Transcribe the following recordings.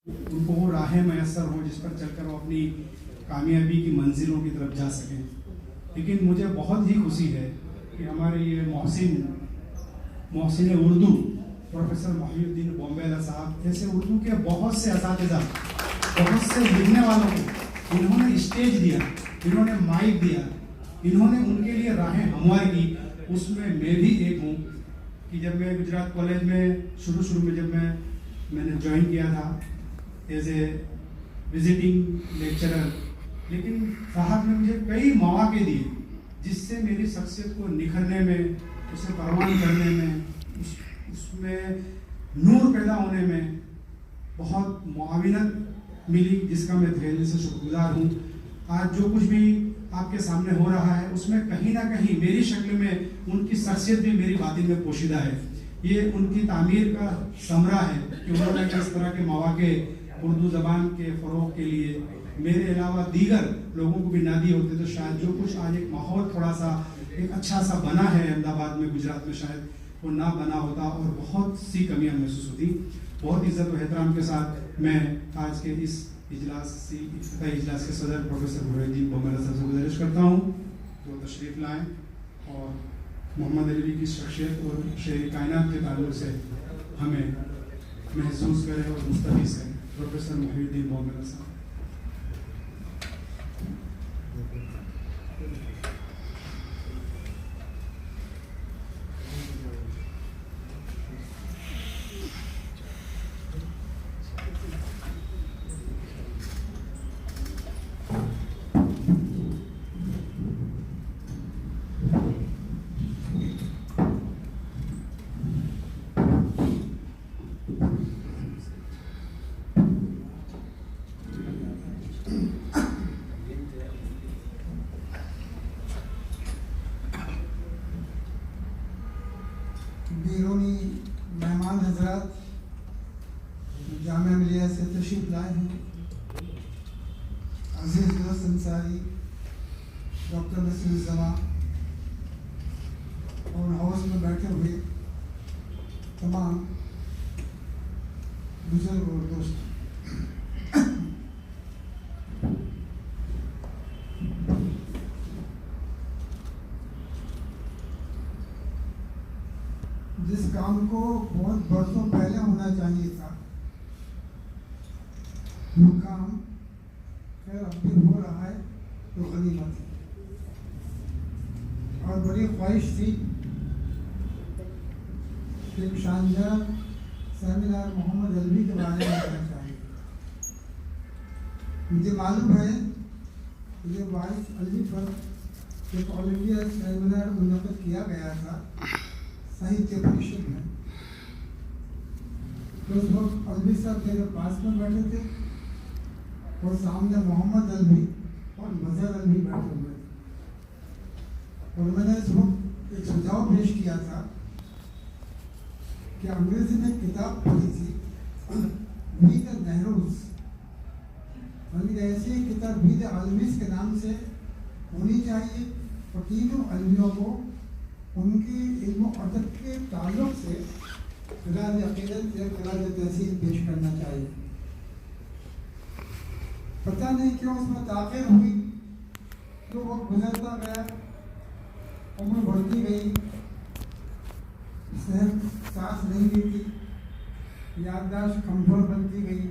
उनको वो राहें मैसर हों जिस पर चलकर वो अपनी कामयाबी की मंजिलों की तरफ जा सकें। लेकिन मुझे बहुत ही खुशी है कि हमारे ये मोहसिन उर्दू प्रोफेसर मोहिउद्दीन बोम्बेला साहब ऐसे उर्दू के बहुत से असातिज़ा, बहुत से लिखने वालों को इन्होंने स्टेज दिया, इन्होंने माइक दिया, इन्होंने उनके लिए राहें हमवार की। उसमें मैं भी एक हूँ कि जब मैं गुजरात कॉलेज में शुरू में जब मैंने ज्वाइन किया था एज ए विजिटिंग लेक्चरर, लेकिन साहब ने मुझे कई मौके दिए जिससे मेरी शख्सियत को निखरने में, उसे परवान करने में, उसमें नूर पैदा होने में बहुत मुआविनत मिली, जिसका मैं दिल से शुक्रगुजार हूँ। आज जो कुछ भी आपके सामने हो रहा है उसमें कहीं ना कहीं मेरी शक्ल में उनकी शख्सियत भी मेरी बातिन में पोशीदा है। ये उनकी तामीर का समरा है कि उन्होंने किस तरह के मौके उर्दू ज़बान के फ़रोग़ के लिए मेरे अलावा दीगर लोगों को भी ना दिए होते तो शायद जो कुछ आज एक माहौल थोड़ा सा एक अच्छा सा बना है अहमदाबाद में, गुजरात में, शायद वो ना बना होता और बहुत सी कमियां महसूस होती। बहुत इज़्ज़त और एहतराम के साथ मैं आज के इस इफ्तिताई इजलास के सदर प्रोफेसर मोहिउद्दीन बोम्बेला साहब से गुजारिश करता हूँ जो तशरीफ़ लाएँ और मोहम्मद अली की शख्सियत और शेर कायनात के ताल्लुक से हमें महसूस करें और मुस्तफ़ीज़ करें। प्रोफेसर मोहिउद्दीन बोम्बेला साहब। बैरूनी मेहमान हजरात जामिया मिलिया से तशरीफ लाए हैं, अजीज दोस्त अंसारी, डॉक्टर नसीरुज़्ज़मा और हाउस में बैठे हुए तमाम बुजुर्ग और दोस्त, जिस काम को बहुत बरसों पहले होना चाहिए था वो काम खैर अब भी हो रहा है तो गनीमत है। और बड़ी ख्वाहिश थी कि एक शानदार सेमिनार मोहम्मद अलवी के बारे में होना चाहिए। मुझे मालूम है कि ये 22 अलवी पर एक ऑल इंडिया सेमिनार मुनक़िद किया गया था साहित्य परिषद में। तो उस वक्त अलवी साहब मेरे पास में बैठे थे और सामने मोहम्मद अलवी और मज़हर अलवी बैठे हुए थे। और मैंने इस वक्त एक सुझाव पेश किया था कि अंग्रेजी में किताब पढ़ी थी वी द नेहरूज, मतलब ऐसी किताब वी द अलवीज के नाम से होनी चाहिए और तीनों अलवियों को उनकी इल्म अदब के ताल्लुक से खिलाज अक़ीदत या खिलाज तहसील पेश करना चाहिए। पता नहीं क्यों उसमें ताख़ीर हुई, तो वक्त गुजरता गया, उम्र बढ़ती गई, सेहत सांस नहीं लेती, याददाश्त कमज़ोर बनती गई,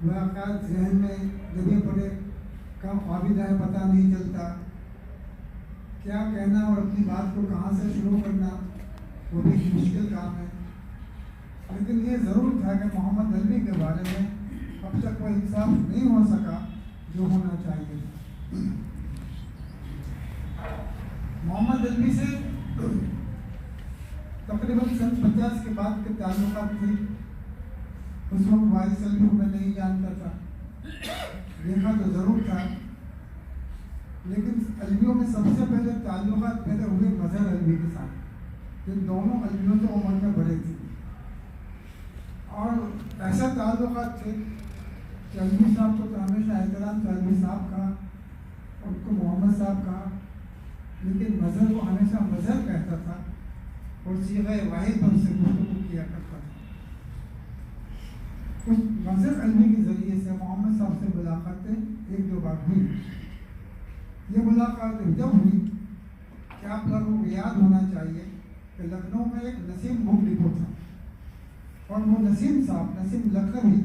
वाक़यात जहन में दबे पड़े, कम काबिल है पता नहीं चलता, क्या कहना और अपनी बात को कहाँ से शुरू करना वो भी मुश्किल काम है। लेकिन ये ज़रूर था कि मोहम्मद अलवी के बारे में अब तक कोई इंसाफ नहीं हो सका जो होना चाहिए। मोहम्मद अलवी से तकरीबन सन 50 के बाद के ताल्लुकात थे। उस वक्त वारिस अलवी को मैं नहीं जानता था, देखा तो ज़रूर था, लेकिन अलवियों में सबसे पहले ताल्लुकात पैदा हुए मज़हर अलवी के साथ, जिन दोनों अलवियों तो उम्र में बड़े थे। और ऐसा ताल्लुकात थे कि अलवी साहब को तो हमेशा एहतराम था अलवी साहब का, उनको मोहम्मद साहब कहा, लेकिन मज़हर को हमेशा मज़हर कहता था और सीग़े वाहिद पर उससे गुफ्तगू किया करता था। उस मजहर अलवी के ज़रिए से मोहम्मद साहब से मुलाकातें एक दो बार हुई। ये मुलाकात जब हुई कि आप लोगों को याद होना चाहिए कि लखनऊ में एक नसीम बुक डिपो था, और वो नसीम साहब, नसीम लखनवी,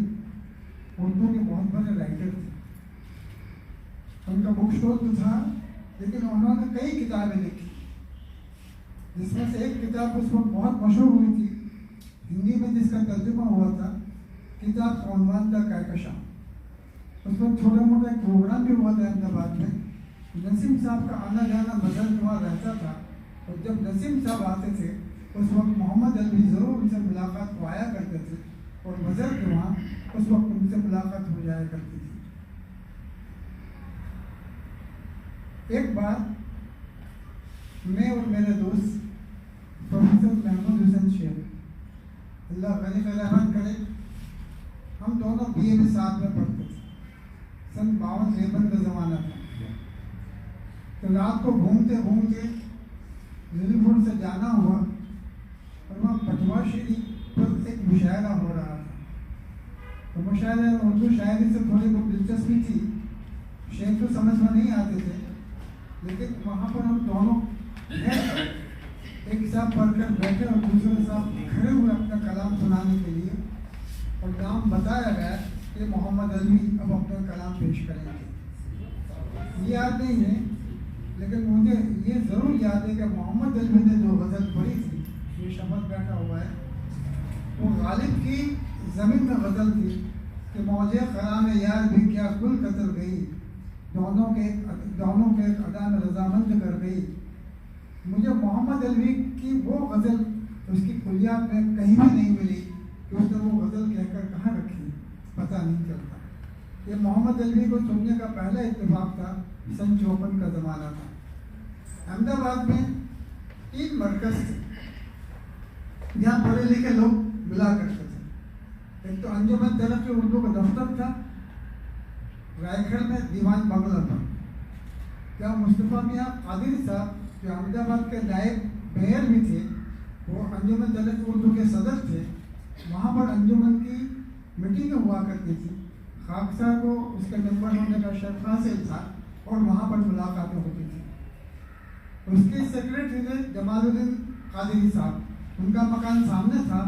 उर्दू के बहुत बड़े राइटर थे। उनका बुक स्टोर तो था, लेकिन उन्होंने कई किताबें लिखी, जिसमें से एक किताब उस वक्त बहुत मशहूर हुई थी, हिंदी में जिसका तर्जुमा हुआ था, किताब का उन्वान था कहकशां। उस वक्त छोटे मोटे प्रोग्राम भी हुआ था अहमदाबाद में। नसीम साहब का आना जाना मजहर के वहाँ रहता था, और जब नसीम साहब आते थे उस वक्त मोहम्मद अलवी ज़रूर उनसे मुलाकात को आया करते थे, और मजहर के वहाँ उस वक्त उनसे मुलाकात हो जाया करती थी। एक बार मैं और मेरे दोस्त प्रोफेसर महमूद हुसैन शेख, अल्लाह गनी रहमत करे, हम दोनों बीए में साथ में पढ़ते थे। सन 52-53 का ज़माना था। तो रात को घूमते घूमते लिलीपुर से जाना हुआ, और वहाँ पटवा शरीफ पर एक मुशायरा हो रहा था। तो मुशायरे उर्दू शायरी से थोड़ी बहुत दिलचस्पी थी, शेर तो समझ में नहीं आते थे, लेकिन वहाँ पर हम दोनों एक साहब पढ़कर बैठे और दूसरे साहब खड़े हुए अपना कलाम सुनाने के लिए, और नाम बताया गया कि मोहम्मद अलवी अब अपना कलाम पेश करेंगे। ये याद नहीं है, लेकिन मुझे ये ज़रूर याद है कि मोहम्मद अलवी ने जो गज़ल पढ़ी थी, ये शमत बैठा हुआ है, वो गालिब की ज़मीन में गज़ल थी कि मौजे ख़राम यार भी क्या कुल कतर गई, दोनों के एक अदा में रजामंद कर गई। मुझे मोहम्मद अलवी की वो गज़ल उसकी कुलियात में कहीं भी नहीं मिली कि उसने वो गज़ल कहकर कहाँ रखी, पता नहीं चलता। ये मोहम्मद अलवी को सुनने का पहला इत्तेफाक था, सन 54 का ज़माना था। अहमदाबाद में 3 मरकज़ थे जहाँ पढ़े लिखे लोग मिला करते थे। एक तो अंजुमन तरक्की उर्दू का दफ्तर था, रायगढ़ में दीवान बंगला था। क्या मुस्तफ़ा मियाँ कादिरी साहब जो अहमदाबाद के नायब मेयर भी थे, वो अंजुमन तरक्की उर्दू के सदर थे। वहाँ पर अंजुमन की मीटिंग हुआ करती थी। खाकसा को उसके मेंबर होने का शर्फ हासिल था, और वहाँ पर मुलाकातें होती थी। उसके सेक्रेटरी थे जमालुद्दीन कादिरी साहब, उनका मकान सामने था,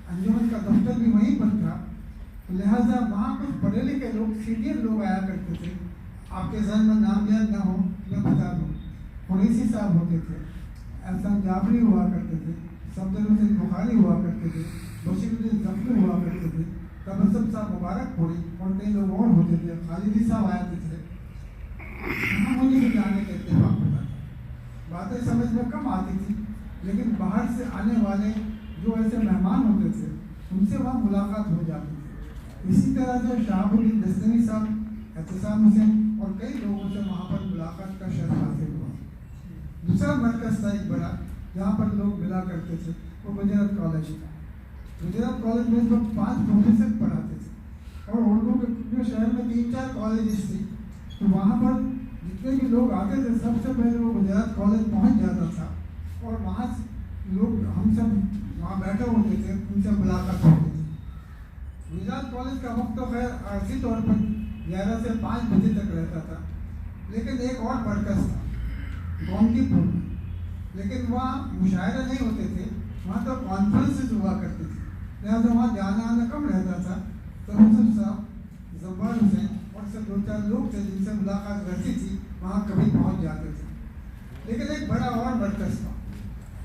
अंजुमन का दफ्तर भी वहीं पर था। लिहाजा वहाँ कुछ पढ़े लिखे लोग, सीनियर लोग आया करते थे। आपके जहन में नाम याद ना हो मैं बता दूँ, कुरैशी साहब होते थे, एहसान जाफरी हुआ करते थे, सफदर हुसैन बुखारी हुआ करते थे, बशीरुद्दीन जफरी हुआ करते थे, तबस्सुम साहब मुबारकपुरी, और कई लोग और होते थे, खालिदी साहब आते थे। वहाँ मुझे भी जाने का इत्तेफाक होता था। बातें समझ में कम आती थी, लेकिन बाहर से आने वाले जो ऐसे मेहमान होते थे उनसे वहाँ मुलाकात हो जाती थी। इसी तरह से शहाबुद्दीन दस्तवी साहब, एहतसाम हुसैन और कई लोगों से वहाँ पर मुलाकात का शर्फ हासिल हुआ। दूसरा मरकज़ था एक बड़ा, जहाँ पर लोग मिला करते थे, वो गुजरात कॉलेज था। गुजरात कॉलेज में लोग 5 प्रोफेसर पढ़ाते थे, और उर्दू के शहर में 3-4 कॉलेजेस थी। तो वहाँ पर जितने भी लोग आते थे, सबसे पहले वो गुजरात कॉलेज पहुँच जाता था, और वहाँ से लोग, हम सब वहाँ बैठे होते थे, उनसे मुलाकात होती थी। गुजरात कॉलेज का वक्त तो खैर आर्जी तौर पर 11 से 5 बजे तक रहता था, लेकिन एक और मरकज़ था गोमतीपुर में, लेकिन वहाँ मुशायरे नहीं होते थे, वहाँ तो कॉन्फ्रेंसेस हुआ करती थी। लिहाजा वहाँ जाना आना कम रहता था। तो हुसैन साहब, जब्बार हुसैन और से 2-4 लोग थे जिनसे मुलाकात रहती थी, वहाँ कभी पहुँच जाते थे। लेकिन एक बड़ा और मरकज़ था,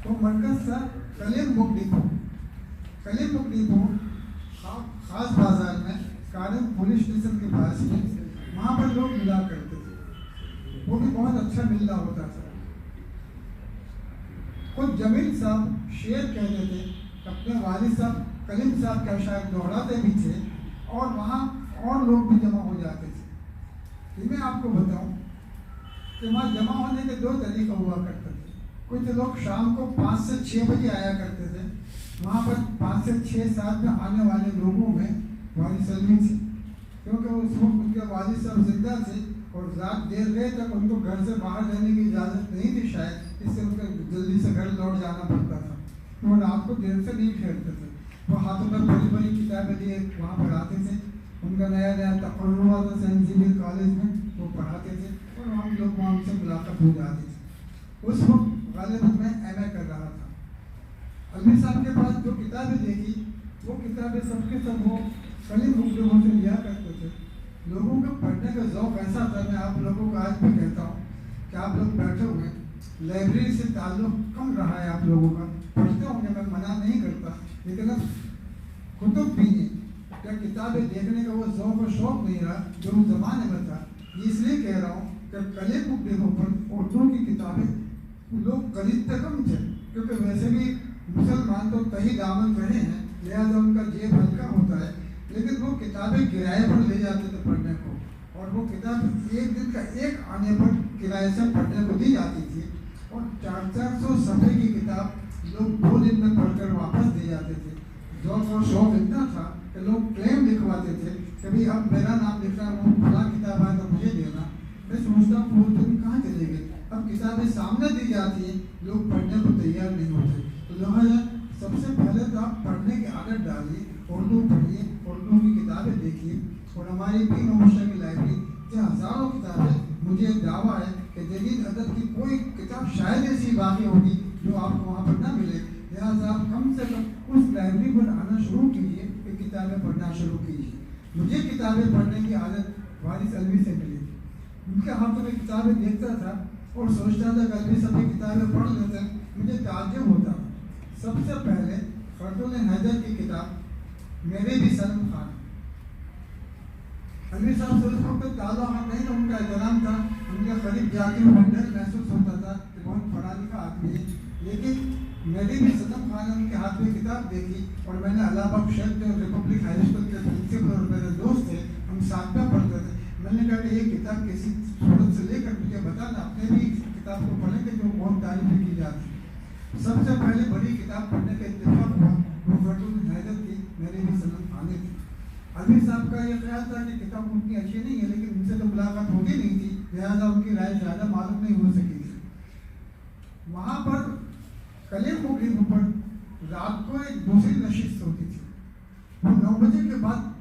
वो मरकज़ था Kaleem book depot. Kaleem book depot खास बाजार में, कानून पुलिस स्टेशन के पास में, वहाँ पर लोग मिला करते थे। वो भी बहुत अच्छा मिलना होता था। खुद जमील साहब शेर कहते थे, अपने वालिद साहब कलीम साहब के अशार दोहराते भी थे, और वहाँ और लोग भी जमा हो जाते थे। मैं आपको बताऊँ कि वहाँ जमा होने के 2 तरीक़े हुआ करते थे। कुछ लोग शाम को 5 से 6 बजे आया करते थे। वहाँ पर 5 से 6-7 में आने वाले लोगों में वालिद सलमी थी, क्योंकि उस वक्त उनके वालिद साहब जिंदा थे, और रात देर गए तक उनको घर से बाहर जाने की इजाज़त नहीं थी शायद, इससे उनको जल्दी से घर लौट जाना पड़ता था। तो रात को देर से नहीं ठहरते थे। वो हाथों में बड़ी बड़ी किताबें लिए वहाँ पढ़ाते थे। उनका नया नया तकर्रुर हुआ था सेंट जेवियर कॉलेज में, वो पढ़ाते थे और हम लोग वहाँ उनसे मुलाकात हो जाती थी। उस वक्त गालिबन मैं MA कर रहा था। अलवी साहब के पास जो किताबें देखी वो किताबें सबके सब वो कलीम मुकदमों से लिया करते थे। लोगों का पढ़ने का ज़ौक़ ऐसा था, मैं आप लोगों को आज भी कहता हूँ कि आप लोग बैठे हुए लाइब्रेरी से ताल्लुक़ कम रहा है आप लोगों का, पढ़ते होंगे, मैं मना नहीं करता, लेकिन अब कुतुब भी नहीं, क्या किताबें देखने का वो ज़ौक़ और शौक़ नहीं रहा जो उस ज़माने में था। इसलिए कह रहा हूँ कि कलीम मुकदमों पर उर्दू की किताबें लोग खरीदते कम थे, क्योंकि वैसे भी मुसलमान तो कई दामन रहे हैं, लिहाजा उनका जेब हल्का होता है। लेकिन वो किताबें किराए पर ले जाते थे पढ़ने को, और वो किताब एक दिन का एक आने पर किराए से पढ़ने को दी जाती थी, और 400-400 सफ़े की किताब लोग 2 दिन में पढ़कर वापस दे जाते थे। ज़ौक़ और शौक़ इतना था कि लोग क्लेम लिखवाते थे कि भाई अब मेरा नाम लिख रहा हूँ, फलां किताब आए तो मुझे देना। मैं सोचता हूँ वो दिन कहाँ चले गए। अब किताबें सामने दी जाती हैं, लोग पढ़ने को तैयार नहीं होते। तो लिहाजा सबसे पहले तो आप पढ़ने की आदत डालिए, उर्दू पढ़िए, उर्दू की किताबें देखिए। और हमारी भी नौशा की लाइब्रेरी जो हज़ारों किताबें, मुझे दावा है कि जदीद अदब की कोई किताब शायद ऐसी बाकी होगी जो आपको वहाँ पर ना मिले। लिहाजा आप कम से कम उस लाइब्रेरी पर आना शुरू कीजिए, कि किताबें पढ़ना शुरू कीजिए। मुझे किताबें पढ़ने की आदत वारिस अलवी से मिली थी। उनके हाथों में किताबें देखता था और सोचता था कि अलवी सभी किताबें पढ़ लेते हैं, मुझे ताज्जुब होता था। सबसे पहले खतून हैदर की किताब मेरे भी सनम खान, अलवी साहब से उस वक्त ताज़ा हाथ नहीं था, उनका एहतराम था, उनके करीब जाके डर महसूस होता था कि बहुत पढ़ा लिखा आदमी है। लेकिन मेरी भी सनम खान ने उनके हाथ में किताब देखी, और मैंने अलाहाबाद शेख जो रिपब्लिक हाई स्कूल के प्रिंसिपल और मेरे दोस्त थे, हम साथ में पढ़ते थे। मैंने कहा कि ये किताब किसी सूरत से लेकर मुझे बताना, अपने भी किताब को पढ़ेंगे जो बहुत तारीफ की जाती। सबसे पहले बड़ी किताब पढ़ने का इत्तेफाक हुआ वो खतून हैदर की मेरे भी सनम खान थी। अलवी साहब का ये ख्याल था कि किताब उनकी अच्छी नहीं है, लेकिन उनसे तो मुलाकात होती नहीं थी, लिहाजा उनकी राय ज़्यादा मालूम नहीं हो सकी थी। वहाँ पर कलीम मुकदमों पर रात को एक दूसरी नशिस्त होती थी। वो 9 बजे के बाद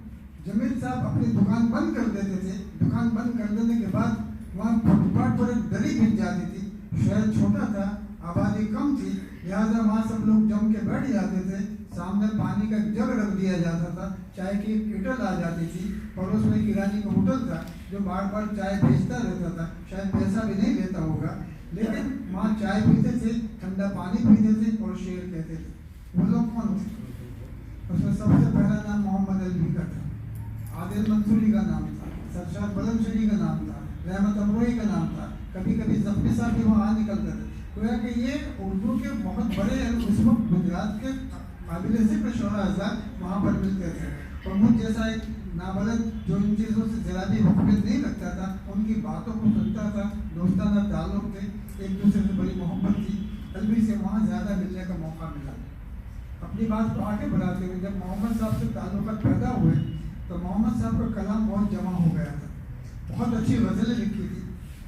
जमील साहब अपनी दुकान बंद कर देते थे। दुकान बंद कर देने के बाद वहाँ फुटपाथ पर एक दरी गिर जाती थी। शहर छोटा था, आबादी कम थी, लिहाजा वहाँ सब लोग जम के बैठ जाते थे। सामने पानी का जग रख दिया जाता था, चाय की एक केटल आ जाती थी, पड़ोस में किरानी का होटल था जो बार बार चाय बेचता रहता था, शायद पैसा भी नहीं लेता होगा, लेकिन वहाँ चाय पीते थे, ठंडा पानी पीते थे और शेर कहते थे। वो लोग कौन थे? उसमें सबसे पहला नाम मोहम्मद अलवी का था, आदिल मंसूरी का नाम था, सरशाद बलमशरी का नाम था, रहमत अमरोही का नाम था, कभी कभी जख्मी साहब भी वहाँ निकलते थे। तो कि ये उर्दू के बहुत बड़े, उस वक्त गुजरात के काबिल ज़िक्र शोरा वहाँ पर मिलते थे। और मुझ जैसा एक नाबालिग जो इन चीज़ों से ज़रा भी वाकिफ़ नहीं रखता था, उनकी बातों को सुनता था, दोस्ताना ताल्लुक़ थे, एक दूसरे से बड़ी मोहब्बत थी। अलवी से वहाँ ज़्यादा मिलने का मौका मिला। अपनी बात को आगे बढ़ाते हुए जब मोहम्मद साहब से ताल्लुक़ात पैदा हुए तो मोहम्मद साहब का कलाम बहुत जमा हो गया था। बहुत अच्छी गज़लें लिखी थी,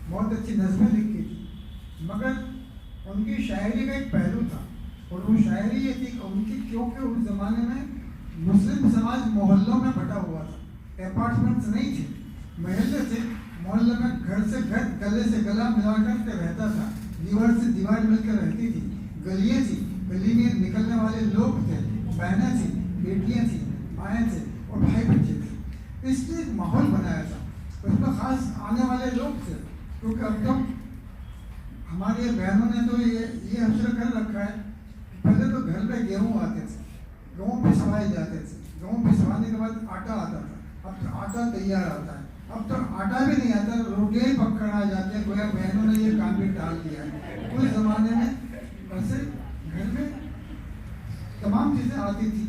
बहुत अच्छी नज़में लिखी थी, मगर उनकी शायरी का एक पहलू था, और वो शायरी ये थी कि उनकी, क्योंकि उस ज़माने में मुस्लिम समाज मोहल्लों में बटा हुआ था, अपार्टमेंट्स नहीं थे, महल्ले थे, मोहल्ले में घर से घर, गले से गला मिलाकर के रहता था, दीवार से दीवार मिलकर रहती थी, गलियाँ थी, गली में निकलने वाले लोग थे, बहनें थी, बेटियाँ थी, माएँ थे और भाई बच्चे थे। इसलिए एक माहौल बनाया था, उसमें ख़ास आने वाले लोग थे, क्योंकि अब तक हमारी बहनों ने तो ये अवसर कर रखा है, पहले तो घर पे गेहूँ आते थे, गेहूँ पिसवाए जाते थे, गेहूँ पिसवाने के बाद आटा आता था, अब तो आटा तैयार आता है, अब तो आटा भी नहीं आता, रोटियाँ ही पकड़ आ जाती है। गोया बहनों ने ये काम भी टाल दिया है। उस ज़माने में वैसे घर में तमाम चीज़ें आती थी,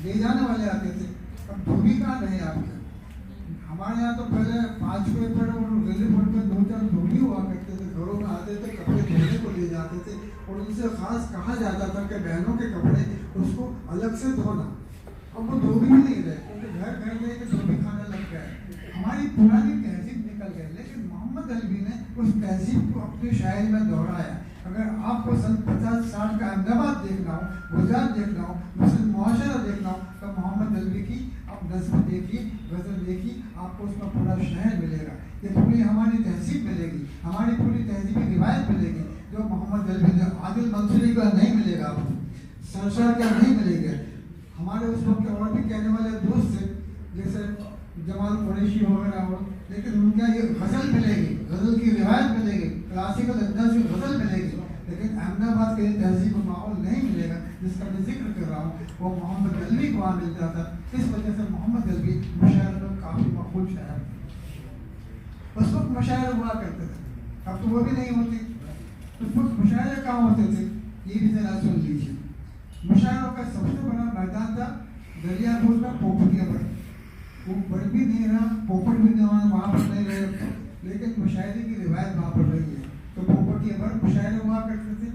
ले जाने वाले आते थे। अब धोबी कहाँ रहे आपके? हमारे यहाँ तो पहले 5 रुपये पर और रिलीफ फंड पर 2-4 धोबी हुआ करते थे, घरों में आते थे, कपड़े धोने को ले जाते थे, और उनसे ख़ास कहा जाता था कि बहनों के कपड़े उसको अलग से धोना। अब वो धोबी भी नहीं रहे, क्योंकि घर घर में धोबी खाने लग गए, हमारी पुरानी तहजीब निकल गई। लेकिन मोहम्मद अलवी ने उस तहजीब को अपनी शायरी में दोहराया। अगर आपको सन 50-60 का अहमदाबाद देखना हो, गुजरात देखना हो, मुस्लिम मुआशरा देखना हो, तो मोहम्मद दलवी की आप नज़्म देखिए, गज़ल देखिए, आपको उसमें पूरा शहर मिलेगा। ये पूरी हमारी तहजीब मिलेगी, हमारी पूरी तहजीबी रिवायत मिलेगी, जो मोहम्मद दलवी ने आदिल मंसूरी का नहीं मिलेगा, आपको सरसार का नहीं मिलेगा। हमारे उस वक्त के और भी कहने वाले दोस्त थे, जैसे जमाल कुरैशी वगैरह हो, लेकिन उनका ये गज़ल मिलेगी, गज़ल की रिवायत मिलेगी, क्लासिकल अंदाज की गज़ल मिलेगी, लेकिन अहमदाबाद के तहजीब माहौल नहीं मिलेगा जिसका मैं जिक्र कर रहा हूँ। वो मोहम्मद दलवी को वहाँ मिलता था। इस वजह से मोहम्मद दलवी मुशायरे में काफ़ी मकबूल शायर, उस वक्त मुशायरे हुआ करते थे, अब तो वो भी नहीं होती। उस वक्त मुशायरे कहाँ होते थे, ये भी जरा सुन लीजिए। मुशायरों का सबसे बड़ा मैदान था दरियापुर में पोपटिया पर। वो बढ़ भी नहीं रहा, पोपट भी नहीं वहाँ पर नहीं रहे, लेकिन मुशायरे की रिवायत वहाँ पर रही है। तो पोपटिया पर मुशायरे हुआ करते थे,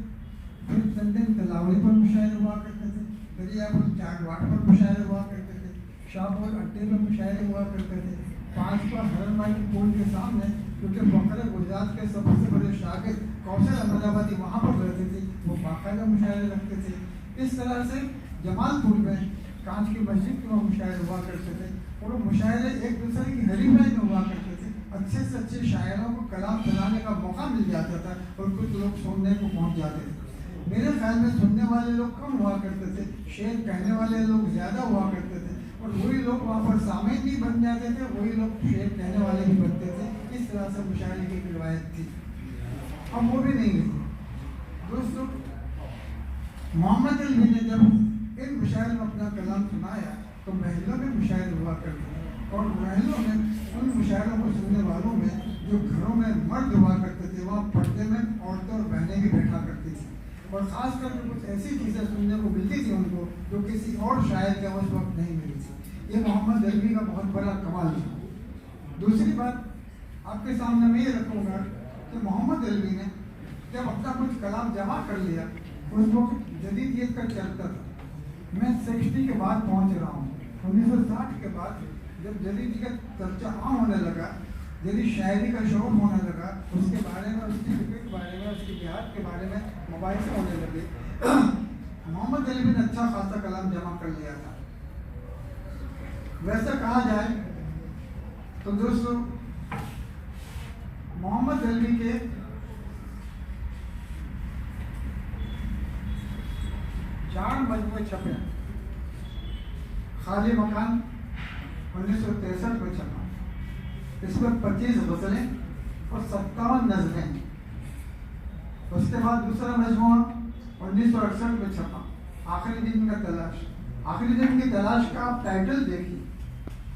फिर चंदन तलावड़ी पर मुशायरे हुआ करते थे, दरियापुर चाटवाट पर मुशायरे हुआ करते थे, शाहपुर अड्डे पर मुशायरे हुआ करते थे, 5 पर हरनवाई पुल के सामने, क्योंकि बकरे गुजरात के सबसे बड़े शागिर्द कौशल अहमदाबादी वहाँ पर रहते थे, वो बाकायदा मुशायरे रखते थे। इस तरह से जमालपुर में कांच की मस्जिद के वहाँ मुशायरे हुआ करते थे, और मुशायरे एक दूसरे की हरीफाई में हुआ करते थे। अच्छे से अच्छे शायरों को कलाम चलाने का मौका मिल जाता था और कुछ लोग सुनने को पहुंच जाते थे। मेरे ख्याल में सुनने वाले लोग कम हुआ करते थे, शेर कहने वाले लोग ज़्यादा हुआ करते थे, और वही लोग वहाँ पर सामीन भी बन जाते थे, वही लोग शेर कहने वाले भी बनते थे। इस तरह से मुशायरे की रिवायत थी, अब वो भी नहीं रही। दोस्तों, मोहम्मद अली ने जब इन मुशायरे में अपना कलाम सुनाया तो महलों में मुशायरे हुआ करते थे, और महलों में उन मुशायरों को सुनने वालों में जो घरों में मर्द हुआ करते थे, वहाँ पर्दे में औरतें और बहनें भी बैठा करती थी, और ख़ास करके कुछ ऐसी चीज़ें सुनने को मिलती थी उनको जो किसी और शायर के उस वक्त नहीं मिली थी। ये मोहम्मद दलवी का बहुत बड़ा कमाल था। दूसरी बात आपके सामने मैं ये रखूँगा कि मोहम्मद दलवी ने जब अपना कुछ कलाम जमा कर लिया, उस वक्त जदीदियत का चलता था। मैं 60 के बाद पहुँच रहा हूँ, 1960 के बाद जब जदीदियत चर्चा आम होने लगा, जदीद शायरी का शौक होने लगा, उसके बारे में, उसकी फिक्र के बारे में, उसकी जिहाद के बारे में मुबाहिसे होने लगे, मोहम्मद दलवी ने अच्छा खासा कलाम जमा कर लिया था। वैसा कहा जाए तो दोस्तों, मोहम्मद दलवी के 4 मजमूए छपे। खाली मकान 1963 में छपा, इसमें 25 गज़लें और 57 नज़में। उसके बाद दूसरा मजमूआ 1968 में छपा, आखिरी दिन का तलाश। आखिरी दिन की तलाश का आप टाइटल देखिए,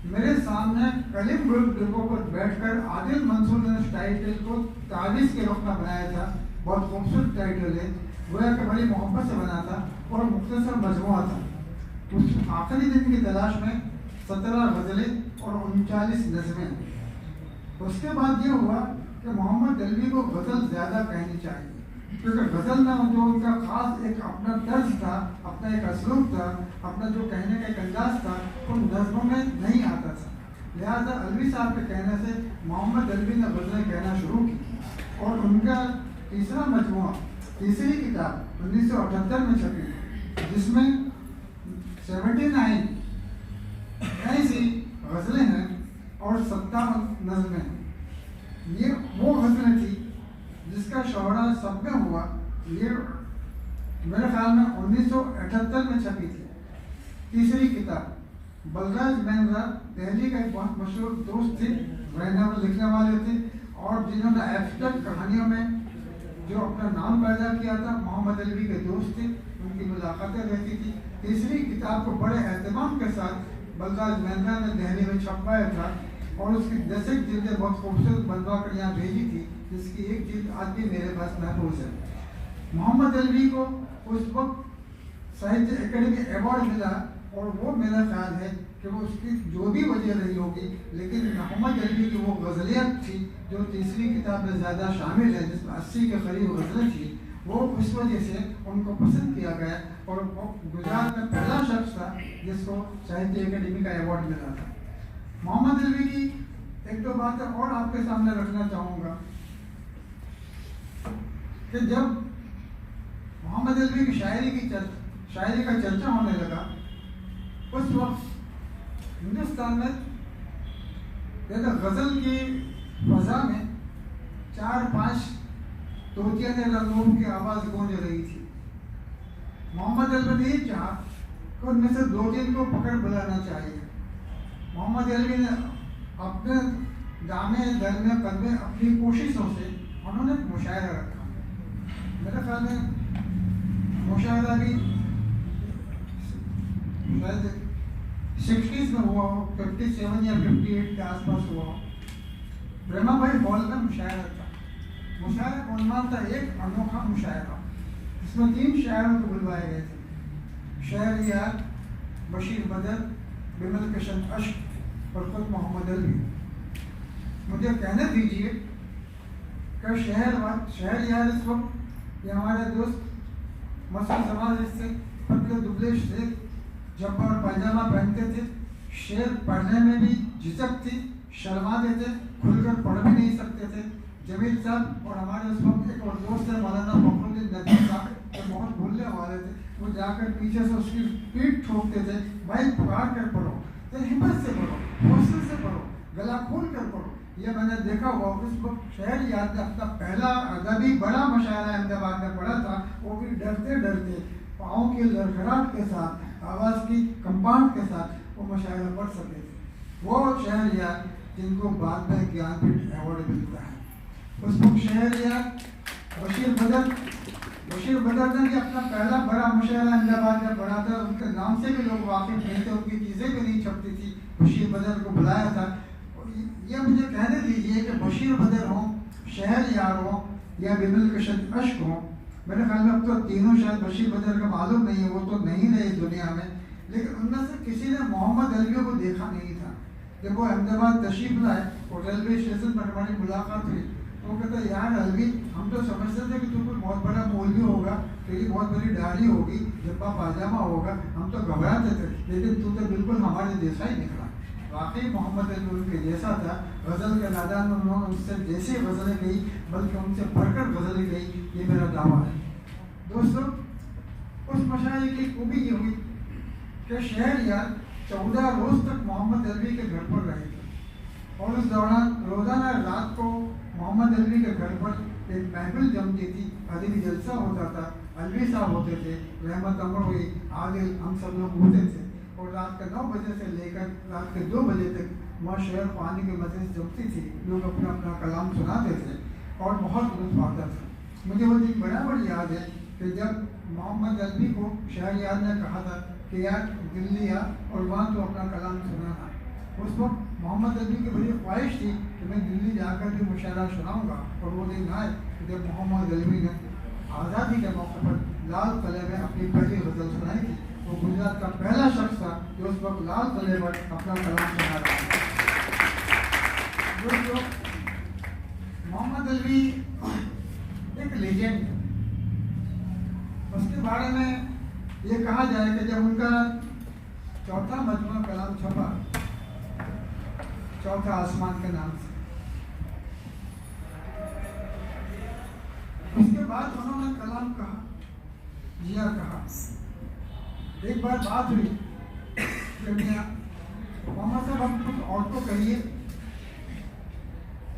मेरे सामने कलीम डिब्बों पर बैठकर आदिल मंसूर ने उस टाइटल को तावीज़ के रुख में बनाया था। बहुत खूबसूरत टाइटल है, वह कि बड़ी मोहब्बत से बना था और मुख्तसर मजमूआ था। उस आखिरी दिन की तलाश में 17 गज़लें और 39 नज़में। उसके बाद ये हुआ कि मोहम्मद दलवी को गज़ल ज़्यादा कहनी चाहिए, क्योंकि गज़ल में जो उनका ख़ास एक अपना तर्ज था, अपना एक असलूब था, अपना जो कहने का एक अंदाज था, उन नज़मों में नहीं आता था। लिहाजा अलवी साहब के कहने से मोहम्मद दलवी ने गज़लें कहना शुरू की, और उनका तीसरा मजमूआ, तीसरी किताब 1978 में छपी, जिसमें 79 ऐसी गज़लें हैं और 57 नज़में। ये वो गज़लें थी जिसका शोहरा सब में हुआ। ये मेरे ख्याल में 1978 में छपी थी। तीसरी किताब बलराज मेहरा दिल्ली का एक बहुत मशहूर दोस्त थे, नावल लिखने वाले थे, और जिन्होंने एब्स्ट्रैक्ट कहानियों में जो अपना नाम पैदा किया था, मोहम्मद अली के दोस्त थे, उनकी मुलाकातें रहती थी। तीसरी किताब को बड़े एहतमाम के साथ बलराज मेहरा ने दिल्ली में छपवाया था, और उसकी 10 जिल्दें बहुत खूबसूरत बनवा कर यहाँ भेजी थी, जिसकी एक जिल्द आज भी मेरे पास महफूज है। मोहम्मद अली को उस वक्त साहित्य अकेडमी अवार्ड मिला, और वो मेरा ख्याल है कि वो उसकी जो भी वजह रही होगी, लेकिन मोहम्मद अली की वो गज़लियत थी जो तीसरी किताब में ज़्यादा शामिल है, जिसमें 80 के करीब गज़लें थी, वो उस वजह से उनको पसंद किया गया, और वो गुजरात में पहला शख्स था जिसको साहित्य अकेडमी का अवार्ड मिला था। मोहम्मद अली की एक दो बातें और आपके सामने रखना चाहूँगा कि जब मोहम्मद अली की शायरी का चर्चा होने लगा, उस वक्त हिंदुस्तान में गज़ल की फजा में 4-5 तोतिया लोगों की आवाज़ गूंज रही थी। मोहम्मद अली ने चाहा कि उनमें से 2-3 को पकड़ बुलाना चाहिए। मोहम्मद अली ने अपने दामे दरमे कदमे अपनी कोशिशों से उन्होंने मुशायरा रखा। मेरे ख्याल में मुशायरा भी शायद 60s में हुआ हो, 57 या 58 के आसपास हुआ हो। ब्रह्मा भाई हॉल में मुशायरा था। मुशायरा का उन्माद था एक अनोखा मुशायरा, इसमें 3 शायरों को बुलवाए गए थे। शहरयार, बशीर बदर, बिमल कशन अश्क और खुद मोहम्मद अली। मुझे कहने दीजिए कि शहरयार इस वक्त ये हमारे दोस्त मसूद समाज से पतले दुबले शेर जब्बा और पायजामा पहनते थे, शेर पढ़ने में भी झिझक थी, शर्माते थे, खुलकर पढ़ भी नहीं सकते थे। जमील साहब और हमारे उस वक्त एक और दोस्त है मौलाना फखरुद्दीन नदवी साहब, जो बहुत भूलने वाले थे, वो जाकर पीछे से उसकी पीठ ठोकते थे, भाई पुकार कर पढ़ो, तो हिम्मत से पढ़ो, हौसले से पढ़ो, गला खोल कर पढ़ो। ये मैंने देखा हुआ। उस वक्त शहरयार ने अपना पहला अदबी बड़ा मुशायरा अहमदाबाद में पढ़ा था, वो भी डरते डरते पाँव की लड़खड़ाहट के साथ, आवाज़ की कंपाउंड के साथ वो मुशायरा पढ़ सके थे। वो शहरयार जिनको बाद में ज्ञानपीठ अवार्ड मिलता है। उस वक्त शहरयार बशीर बदर ने भी अपना पहला बड़ा मुशायरा अहमदाबाद में पढ़ा था। उनके नाम से भी लोग वाकिफ नहीं थे, उनकी चीज़ें भी नहीं छपती थी। बशीर बदर को बुलाया था। ये मुझे कहने दीजिए कि बशीर बदर हों, शहरयार हों या बिमल कशन अश्क हों, मेरे ख्याल में अब तो तीनों शायद बशीर बदर का मालूम नहीं है, वो तो नहीं रहे दुनिया में, लेकिन उनमें से किसी ने मोहम्मद अलवी को देखा नहीं था। जब वो अहमदाबाद तशरीफ लाए और रेलवे स्टेशन पर हमारी मुलाकात हुई, तो वो कहते यार अलवी, हम तो समझते थे कि तू कोई बहुत बड़ा मौलवी होगा, तेरी बहुत बड़ी दाढ़ी होगी, जब्बा पायजामा होगा, हम तो घबराते थे, लेकिन तू तो बिल्कुल हमारे जैसा ही निकला। वाकई मोहम्मद अली उनके जैसा था। गज़ल के मैदान में उन्होंने उससे जैसी गज़लें गई, बल्कि उनसे बढ़कर गज़लें गई, ये मेरा दावा है। दोस्तों, उस मुशायरे की खूबी ये हुई कि शहरयार 14 रोज़ तक मोहम्मद अली के घर पर रहे थे और उस दौरान रोज़ाना रात को मोहम्मद अली के घर पर एक महफिल जमती थी, अदबी जलसा होता था, अलवी साहब होते थे, रहमत अमर हुई, आदिल, हम सब लोग होते थे और रात के 9 बजे से लेकर रात के 2 बजे तक वहाँ शहर पानी की मजलिस जमती थी। लोग अपना अपना कलाम सुनाते थे और बहुत लुत्फ आता था। मुझे वो दिन बराबर याद है कि जब मोहम्मद अली को शहरयार ने कहा था कि यार दिल्ली आ और वहाँ तो अपना कलाम सुनाना, उस वक्त मोहम्मद अली की बड़ी ख्वाहिश थी कि मैं दिल्ली जाकर भी मुशायरा सुनाऊंगा। और वो दिन आए जब मोहम्मद अली ने आज़ादी के मौके पर लाल किले में अपनी पहली गज़ल सुनाई थी। वो गुजरात का पहला शख्स था जो उस वक्त लाल किले पर अपना कलाम सुना रहा था। दोस्तों, मोहम्मद अली एक लेजेंड है। उसके बारे में ये कहा जाए कि जब उनका चौथा मजमूआ कलाम छपा, चौथा आसमान के नाम से, उसके बाद उन्होंने कलाम कहा, जिया कहा। एक बार बात हुई कि मियां मोहम्मद साहब, हम कुछ और तो कहिए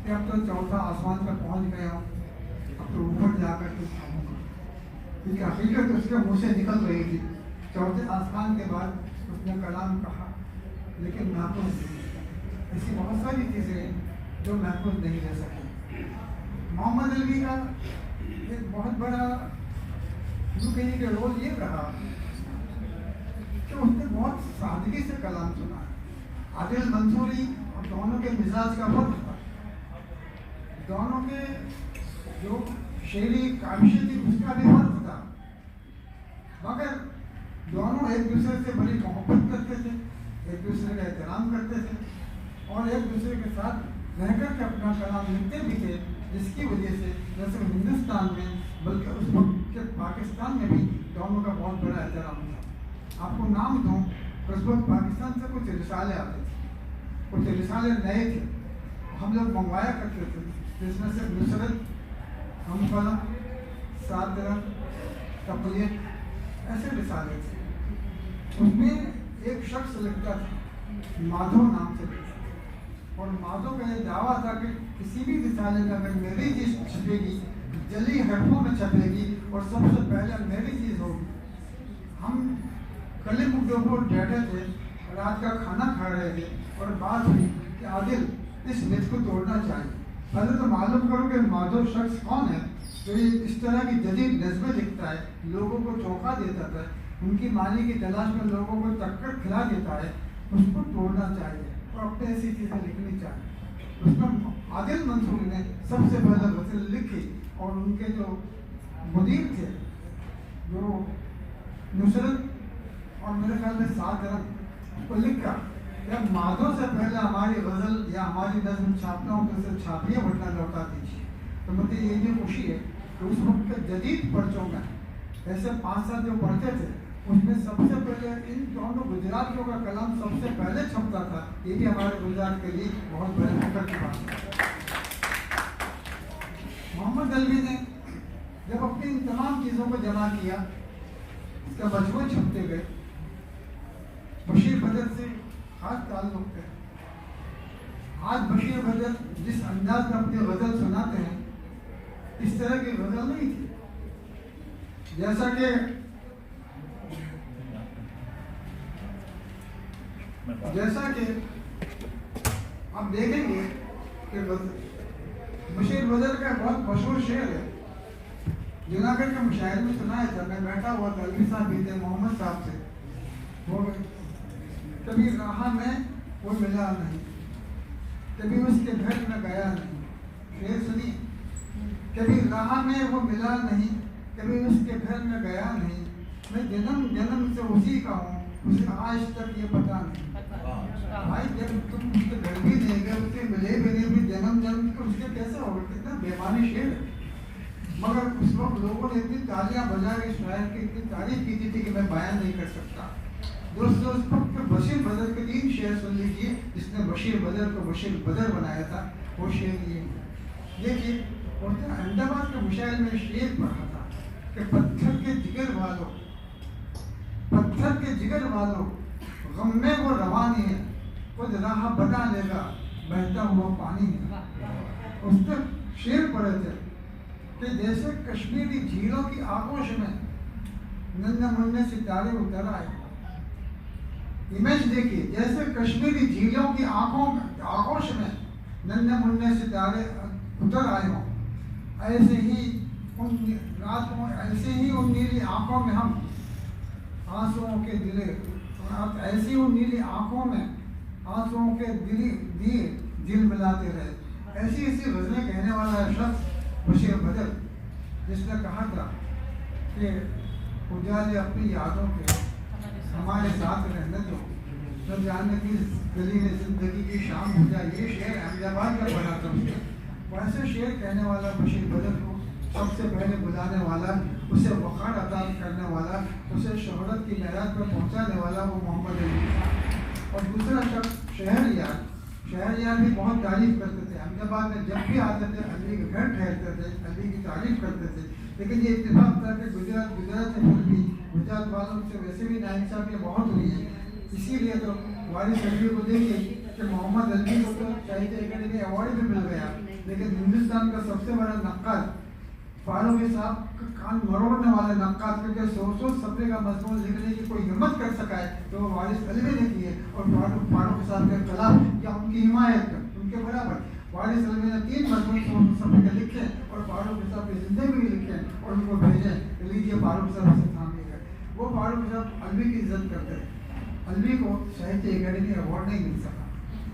कि अब तो चौथा आसमान पर पहुंच गया हूँ, अब तो ऊपर जाकर कुछ खाऊंगा, क्योंकि हकीकत उसके मुंह से निकल रही थी। चौथे आसमान के बाद उसने कलाम कहा, लेकिन महफूज नहीं। ऐसी बहुत सारी चीज़ें हैं जो महफूज नहीं रह सकी। मोहम्मद अली का एक बहुत बड़ा यूँ कहिए कि रोल ये रहा कि उसने बहुत सादगी से कलाम सुना। आदिल मंसूरी और दोनों के मिजाज का फर्क था, दोनों के जो शेरी काविशें थी उसका भी फर्क था, मगर दोनों एक दूसरे से बड़ी मोहब्बत करते थे, एक दूसरे का एहतराम करते थे और एक दूसरे के साथ रहकर के अपना कलाम लिखते भी थे, जिसकी वजह से न सिर्फ हिंदुस्तान में बल्कि उस वक्त के पाकिस्तान में भी दोनों का बहुत बड़ा एहतराम था। आपको नाम दूँ, उस वक्त पाकिस्तान से कुछ रिसाले आते थे, कुछ रिसाले नए थे, हम लोग मंगवाया करते थे, जिसमें से नुसरत, हम फलम, सात रंग, तकलीफ, ऐसे रिसाले थे। उसमें एक शख्स लिखता था, माधव नाम से लिखता था, और माधव का ये दावा था कि किसी भी रिसाले में अगर मेरी चीज छपेगी, जली हरफों में छपेगी और सबसे पहले मेरी चीज होगी। हम कल मुद्दों बैठे थे, रात का खाना खा रहे थे और बात हुई कि आदिल इस मिथ को तोड़ना चाहिए। पहले तो मालूम करो कि माधव शख्स कौन है जो ये इस तरह की जदीद नज़्में लिखता है, लोगों को चौंका देता है, उनकी माली की तलाश में लोगों को टक्कर खिला देता है। उसको तोड़ना चाहिए और अपने ऐसी चीज़ें लिखनी चाहिए। उसमें आदिल मंसूरी ने सबसे पहले गज़ल लिखी और उनके जो मुदीर थे, जो नुसरत और मेरे ख्याल में सात रंग को लिखा, जब माधव से पहले हमारी गज़ल या हमारी नज़्म छापना हो तो उसे छापिए वरना लौटा दीजिए। तो मुझे ये भी खुशी है कि उस वक्त के जदीद पर्चों में ऐसे 5-7 जो पढ़ते थे, उसमें सबसे पहले इन दोनों गुजरातियों का कलाम सबसे पहले छपता था। ये भी हमारे गुजरात के लिए बहुत बड़े फख्र की बात है। मोहम्मद अलवी ने जब अपनी इन तमाम चीज़ों को जमा किया, इसका मजमूए छपते गए। बशीर बदर से खास ताल्लुक है। आज बशीर बदर जिस अंदाज में अपनी गज़ल सुनाते हैं, इस तरह की गज़ल नहीं थी। जैसा कि आप देखेंगे कि बशीर बदर का बहुत मशहूर शेर है, जूनागढ़ के मुशायरे में सुनाया था। मैं बैठा हुआ था, अलवी साहब भी थे, मोहम्मद साहब से, वो कभी राह में वो मिला नहीं, कभी उसके घर में गया नहीं। शेर सुनिए, कभी राह में वो मिला नहीं, कभी उसके घर में गया नहीं, मैं जन्म जन्म से उसी का हूँ, उसे आज तक ये पता नहीं। भाई जब तुम उसके घर भी नहीं गए, उसके मिले भी नहीं, भी जन्म जन्म तो उसके कैसे होगा? कितना बेमानी शेर है। मगर उस वक्त लोगों ने इतनी तालियां बजा के शायर की इतनी तारीफ की थी कि मैं बयान नहीं कर सकता। दोस्तों, उस वक्त बशीर बदर के 3 शेर सुन लीजिए, जिसने बशीर बदर को बशीर बदर बनाया था। वो शेर ये देखिए, अहमदाबाद के मुशायरे में शेर पढ़ा था कि पत्थर के जिगर वालों, पत्थर के जिगर वालों, गम में वो रवानी है, खुद राह बना लेगा बहता हुआ पानी है। उसने शेर पढ़े थे कि जैसे कश्मीरी झीलों की आगोश में नन्हे मुन्ने सितारे उतर आए। इमेज देखिए, जैसे कश्मीरी झीलों की आगोश में नन्हे मुन्ने सितारे उतर आए हों, ऐसे ही उन रातों, ऐसे ही उन नीली आंखों में हम आंसुओं के दिले, ऐसी उन नीली आंखों में आंसुओं के दिए दिल मिलाते रहे। ऐसी ऐसी गज़लें कहने वाला शख्स बशीर बदर, जिसने कहा था कि उजाले अपनी यादों के हमारे साथ रहने दो, जब जाने की गली में जिंदगी की शाम हो जाए। ये शेर अहमदाबाद का बना था उसने। वैसे शेर कहने वाला बशीर बदर को सबसे पहले बुलाने वाला, उसे वक़ार अता करने वाला, उसे शोहरत की महराज पर पहुंचाने वाला वो मोहम्मद अली। और दूसरा शख्स शहरयार भी बहुत तारीफ करते थे। अहमदाबाद में जब भी आते थे अली के घर ठहरते थे, अली की तारीफ करते थे। लेकिन ये इत्तेफाक था कि गुजरात से फिर भी गुजरात वालों से वैसे भी नाइंसाफियाँ बहुत हुई हैं। इसीलिए तो वारिस अली को देखिए कि मोहम्मद अली को तो साहित्य अकेडमी अवार्ड भी मिल गया, लेकिन हिंदुस्तान का सबसे बड़ा नक्काद फारूकी साहब का कान मरोड़ने वाले नक्काद के 100 सफ़े का मजमून लिखने की कोई हिम्मत कर सका है तो वो वारिस अलवी ने की है। और फारूकी साहब के खिलाफ या उनकी हिमायत कर, उनके बराबर वारिस अलवी ने 3 मजमून 100 सफ़े के लिखे और फारूकी साहब के जिंदगी भी लिखे और उनको भेजे, लीजिए फारूक साहब से थामिए गए। वो फारूक साहब अलवी की इज्जत करते थे। अलवी को साहित्य अकेडमी अवार्ड नहीं मिल सका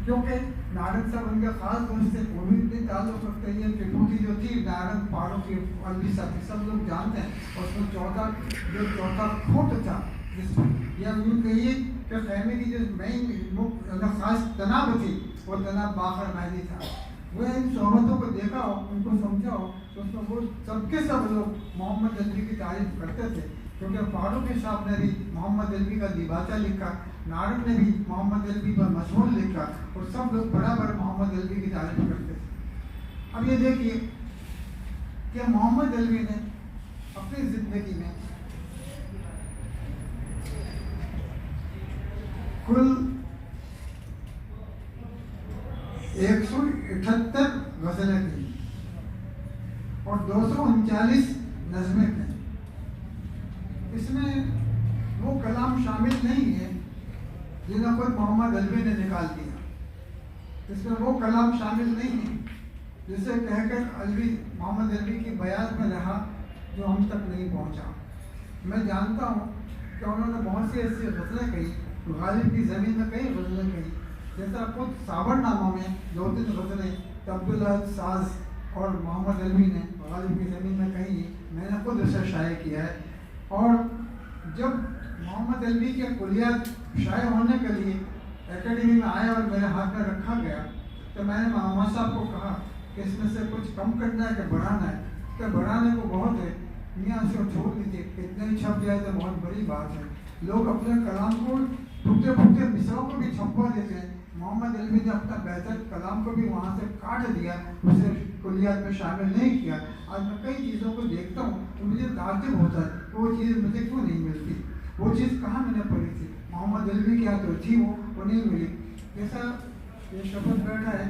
क्योंकि नारद साहब उनके खास दोस्त थे। वो भी इतने ताल्लुक रखते हैं कि टूटी जो थी नारद पहाड़ों की अलवी साहब सब लोग जानते हैं। और उसमें चौथा खोट था, या यूँ कहिए कि खैमे की जो मेन खास तनाब थी, वो तनाब बाखर महदी था। वो इन सोहबतों को देखा हो, उनको समझा हो, तो उसमें वो सबके सब लोग मोहम्मद अलवी की तारीफ करते थे। क्योंकि फारूकी साहब ने भी मोहम्मद अलवी का दिबाचा लिखा, नारद ने भी मोहम्मद अलवी पर मजमून लिखा और सब लोग बराबर मोहम्मद अलवी की तारीफ करते थे। अब ये देखिए कि मोहम्मद अलवी ने अपनी ज़िंदगी में 178 गजलें कही और 239 नज़में कही। इसमें वो कलाम शामिल नहीं है जिन्हें खुद मोहम्मद अलवी ने निकाल दिया। इसमें वो कलाम शामिल नहीं है जिसे कहकर मोहम्मद अलवी की बयात में रहा जो हम तक नहीं पहुंचा। मैं जानता हूँ कि उन्होंने बहुत सी ऐसी गज़लें कही, गालिब की ज़मीन में कई गज़लें कही, जैसा खुद साबरनामा में 2-3 गज़लें अब्दुल्ला साज और मोहम्मद अलवी ने गालिब की ज़मीन में कही, मैंने खुद उसे शाये किया है। और जब मोहम्मद अलवी के कुलियात शाये होने के लिए एकेडमी में आया और मेरे हाथ में रखा गया तो मैंने मोहम्मद साहब को कहा कि इसमें से कुछ कम करना है कि बढ़ाना है। क्या बढ़ाने को बहुत है, मियाँ उसको छोड़ दीजिए, कितने ही छप जाए तो बहुत बड़ी बात है। लोग अपने कलाम को टूटे फूटे मिसरों को भी छपवा देते हैं। मोहम्मद अलवी ने अपना बेहतर कलाम को भी वहाँ से काट दिया, उसे कुलियात में शामिल नहीं किया। आज मैं कई चीज़ों को देखता हूँ तो मुझे ताज्जुब होता है कि वो चीज़ मुझे क्यों नहीं मिलती, वो चीज़ कहाँ मैंने पढ़ी थी। मोहम्मद अलवी के यहाँ तो थी, वो नहीं मिली। जैसा ये शब्द बैठा है,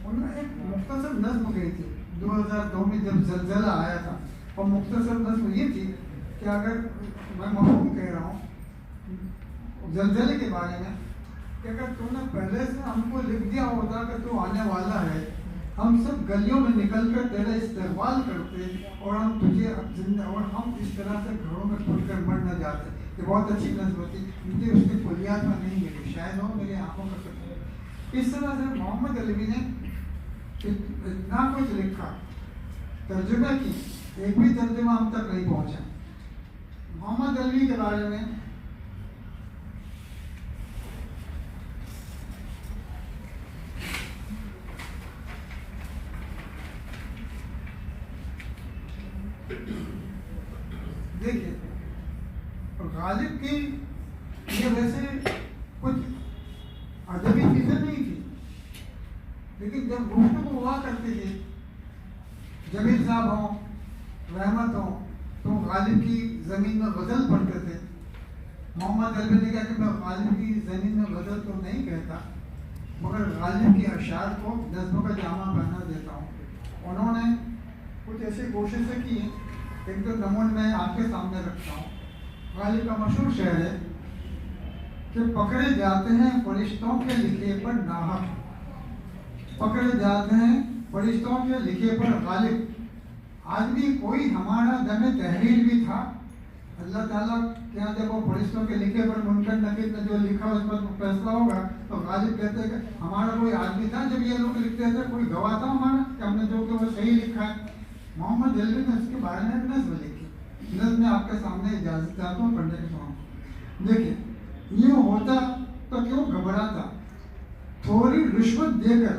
उन्होंने एक मुख्तसर नज़्म कही थी 2002 में जब ज़लज़ला आया था, और मुख्तसर नज़्म ये थी कि अगर मैं मफहूम कह रहा हूँ ज़लज़ले के बारे में कि अगर तूने पहले से हमको लिख दिया होता कि तू आने वाला है, हम सब गलियों में निकल कर तेरा इस्तेमाल करते और हम तुझे और हम इस तरह से घरों में खुल कर मर न जाते। ये बहुत अच्छी नज़्म थी, मुझे उसके कुलियात में नहीं मिली, शायद वो मेरी आंखों का कसूर। इस तरह से मोहम्मद अलवी ने इतना कुछ लिखा, तर्जुमा की, एक भी तर्जुमा हम तक नहीं पहुंचा। मोहम्मद अलवी के बारे में देखिए, गालिब की ये वैसे कुछ अदबी चीज़ें नहीं थी, लेकिन जब गुफ्तगू हुआ करती थी, जमील साहब हों, रहमत हों, तो गालिब की ज़मीन में गज़ल पढ़ते थे। मोहम्मद अलवी ने कहा कि मैं गालिब की ज़मीन में गज़ल तो नहीं कहता, मगर गालिब की अशार को नज़्म का जामा पहना देता हूँ। उन्होंने कुछ ऐसी कोशिशें की, एक तो नमूने मैं आपके सामने रखता हूँ। गालिब का मशहूर शेर है कि पकड़े जाते हैं फरिश्तों के लिखे पर नाहक, पकड़े जाते हैं फरिश्तों के लिखे पर गालिब, आदमी कोई हमारा दमे तहरीर भी था। अल्लाह ताला क्या जब वो फरिश्तों के लिखे पर मुनकर नकीर ने जो लिखा उस पर फैसला होगा, तो गालिब कहते हैं कि हमारा कोई आदमी था जब ये लोग लिखते थे, कोई गवाह था हमारा कि हमने जो कि वो सही लिखा है। मोहम्मद अलवी ने उसके बारे में नज़्म लिखी, नज़्म में आपके सामने इजाज़त चाहता हूँ पढ़ने के सामने। देखिए, यूँ होता तो क्यों घबराता, थोड़ी रिश्वत देकर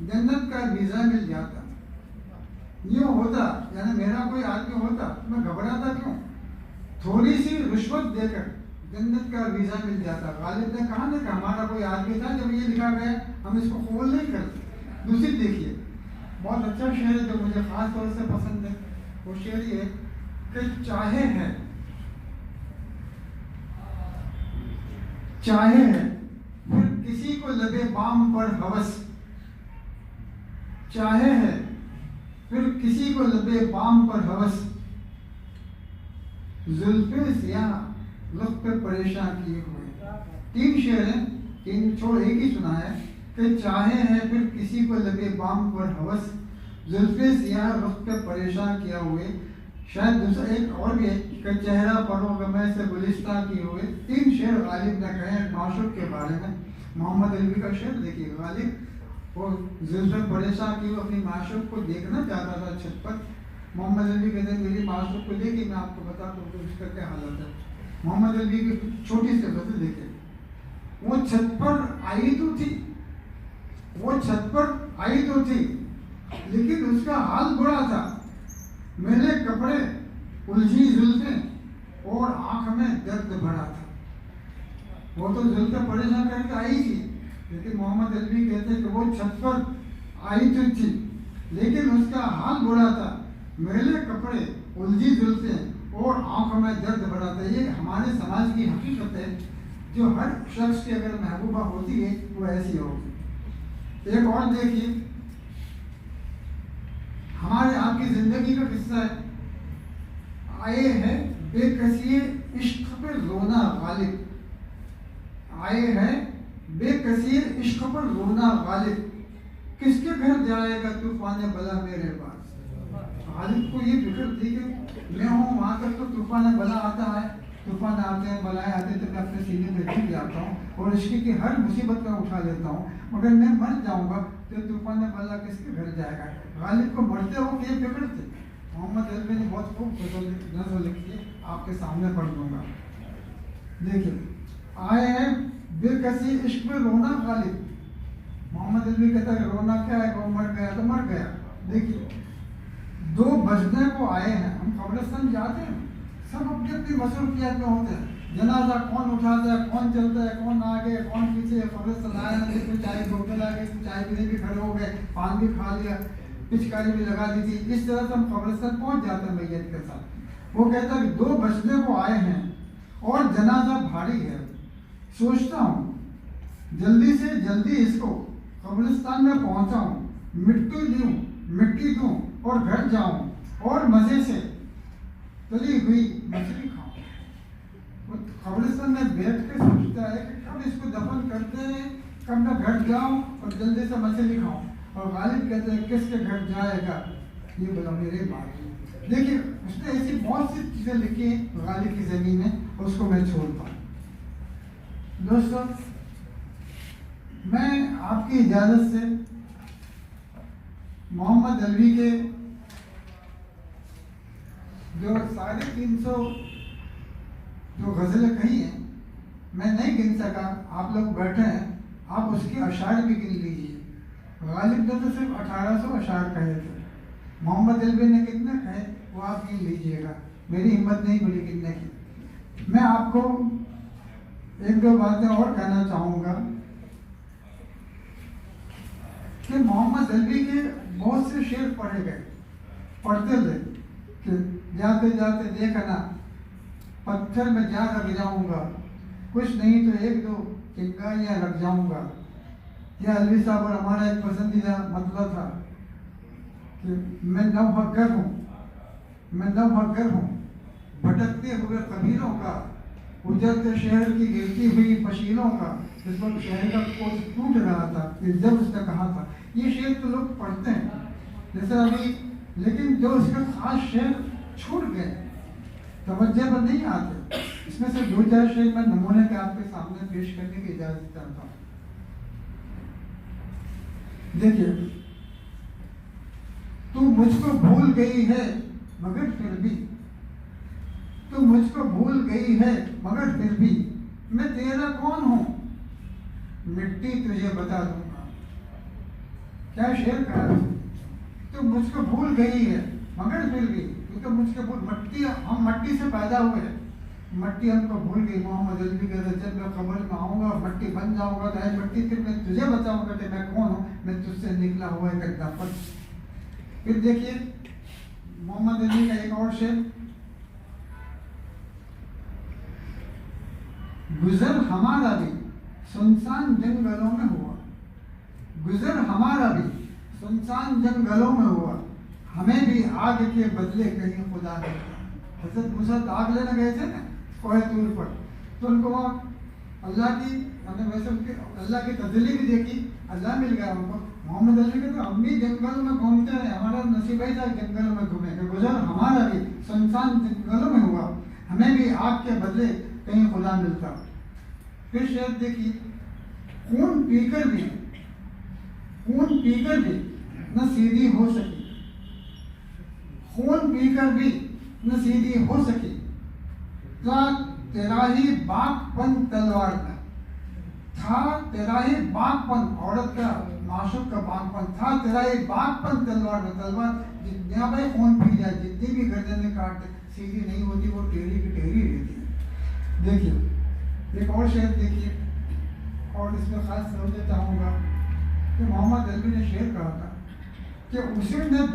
जन्नत का वीज़ा मिल जाता। यूँ होता यानी मेरा कोई आदमी होता, मैं घबराता क्यों, थोड़ी सी रिश्वत देकर जन्नत का वीज़ा मिल जाता। गालिब ने कहा ना कि हमारा कोई आदमी था जब ये लिखा गया, हम इसको कबूल नहीं करते। दूसरी देखिए, बहुत अच्छा शेर है जो मुझे ख़ास तौर से पसंद है, वो शेर ये कि चाहे है फिर किसी को लबे बाम पर हवस, चाहे है फिर किसी को लबे बाम पर हवस, जुल्फे सियाह लुत्फ पे परेशान किए हुए। 3 शेर हैं, 3 छोड़ एक ही सुना है कि चाहे है फिर किसी को लबे बाम पर हवस, जुल्फे सियाह लुत्फ पे परेशान किया हुए। शायद दूसरा एक और भी है कि चेहरा पढ़ो गमे से गुलिस्ता किए हुए। 3 शेर गालिब ने कहे माशूक के बारे में। मोहम्मद अलवी का शेर देखिए, गालिब वो जुल्फे परेशान किए हुए अपनी माशूक को देखना चाहता था छत पर। मोहम्मद अलवी कहते हैं मेरी माशूक को देखिए, मैं आपको बताता हूँ उसका क्या हालत है। मोहम्मद अलवी की छोटी सी गज़ल देखिए, वो छत पर आई तो थी, वो छत पर आई तो थी, लेकिन उसका हाल बुरा था। मेरे कपड़े उलझी जुल्फें और आंख में दर्द भरा था। वो तो जुल्फें परेशान करके आई थी, लेकिन मोहम्मद अलवी कहते हैं कि वो छत पर आई तो थी, लेकिन उसका हाल बुरा था। मेरे कपड़े उलझी जुल्फें और आंखों में दर्द भरा था। ये हमारे समाज की हकीकत है, जो हर शख्स की अगर महबूबा होती है वो ऐसी होगी। एक और देखिए, हमारे आपकी जिंदगी का किस्सा है। आए हैं बेकसी इश्क पर रोना गालिब, आए हैं बेकसी इश्क पर रोना गालिब, किसके घर जाएगा तूफान बला मेरे पास। गालिब को ये फिक्र थी कि मैं हूँ वहाँ तक तो तूफान बला आता है, तूफान आते हैं, बलाएं आते हैं, तो मैं अपने सीने पे झुक जाता हूँ और इश्क की हर मुसीबत का उठा लेता हूँ, मगर मैं मर जाऊँगा तो तूफान बला किसके घर जाएगा। गालिब को मरते हो ये फिक्र थी। मोहम्मद अल्वी ने बहुत खूब नज़र लिखी है, आपके सामने पढ़ दूंगा। देखिए, आए हैं बेकसी इश्क में रोना गालिब। मोहम्मद अल्वी कहता है रोना क्या है, वो मर गया तो मर गया। देखिए, 2 बजने को आए हैं। हम कब्रिस्तान जाते हैं, सब अपनी अपनी मसरूफियत में होते हैं। जनाजा कौन उठाता है, कौन चलता है, कौन आगे कौन पीछे। कब्रिस्तान आए ना, जिसमें चाय बोतल आ गई, चाय पीने भी खड़े हो गए, पान भी खा लिया, पिचकारी भी लगा दी थी। इस तरह से हम कब्रिस्तान पहुंच जाते हैं मैयत के साथ। वो कहता है कि 2 बजने को आए हैं और जनाजा भारी है, सोचता हूँ जल्दी से जल्दी इसको कब्रिस्तान में पहुंचाऊं, मिट्टी दूं और घर जाऊं और मजे से तली हुई मछली खाऊं। वो कब्रिस्तान में बैठ के सोचता है कि कब इसको दफन करते हैं, कब मैं घर जाऊं और जल्दी से मछली खाऊं। और गालिब कहते हैं किसके घर जाएगा, ये बोला मेरे बाप। देखिए, उसने ऐसी बहुत सी चीजें लिखी हैं गालिब की जमीन में, उसको मैं छोड़ता हूँ। दोस्तों, मैं आपकी इजाजत से मोहम्मद अल्वी के जो 350 जो गज़लें कही हैं, मैं नहीं गिन सका। आप लोग बैठे हैं, आप उसके अशार भी गिन लीजिए। गालिब ने तो सिर्फ 1800 अशार कहे थे, मोहम्मद अल्वी ने कितने कहे वो आप गिन लीजिएगा। मेरी हिम्मत नहीं पड़ी गिनने की। मैं आपको 1-2 बातें और कहना चाहूँगा कि मोहम्मद अल्वी के बहुत से शेर पढ़े गए, पढ़ते थे कि जाते जाते देखना पत्थर में जा रख जाऊंगा, कुछ नहीं तो 1-2 चिंगारियाँ रख जाऊंगा। यह अल्वी साहब और हमारा एक पसंदीदा मतलब था कि मैं नौफक्र हूँ, भटकते हुए कबीरों का, उजड़ते शहर की गिरती हुई फशीलों का। इस वक्त शहर का कोस टूट रहा था कि जब उसने कहा था। ये शेर तो लोग पढ़ते हैं जैसे अभी, लेकिन जो उसके खास शेर छूट गए, तवज्जो पर नहीं आते। इसमें से 2-4 शेर मैं नमूने के आपके सामने पेश करने की इजाजत चाहता हूँ। देखिए, तू मुझको भूल गई है मगर फिर भी, तू मुझको भूल गई है मगर फिर भी मैं तेरा कौन हूं, मिट्टी तुझे बता दूंगा। क्या शेर कहा, तू मुझको भूल गई है मगर फिर भी, तू तो मुझको भूल, मट्टी, हम मट्टी से पैदा हुए हैं, मट्टी हमको भूल गई। मोहम्मद अल्वी कहते जब मैं कब्र में आऊंगा और मट्टी बन जाऊंगा तो मट्टी फिर मैं तुझे बताऊंगा कि मैं कौन हूं, मैं तुझसे निकला हुआ एक नफर। फिर देखिए मोहम्मद अली का एक और शेर, गुजर हमारा भी सुनसान जंगलों में हुआ, गुजर हमारा भी सुनसान जंगलों में हुआ, हमें भी आग के बदले कहीं खुदा ने। हजरत मूसा आग लेने गए थे ना कोहे तूर पर, तो उनको वहाँ अल्लाह की, हमने वैसे उनके अल्लाह की तजल्ली भी देखी, अल्लाह मिल गया उनको। मोहम्मद अली के तो हम भी जंगलों में घूमते हैं, हमारा नसीब ही था जंगलों में घूमे। गुजर हमारा भी सुनसान जंगलों में हुआ, हमें भी आग के बदले कहीं खुदा मिलता। फिर शेर देखिए, खून पीकर भी न सीधी हो सकी, खून पीकर भी न सीधी हो सकी, था तेरा ही बागपन तलवार का, था तेरा ही बागपन, औरत का माशूक का बागपन था, तेरा ही बागपन तलवार में। तलवार जहाँ भाई खून पी जाए, जितनी भी गर्दनें काटते सीधी नहीं होती, वो टेढ़ी की टेढ़ी रहती है। देखिए एक और शेर देखिए, और इसमें खास समझना चाहूँगा कि मोहम्मद अली ने शेर कहा था कि उसे न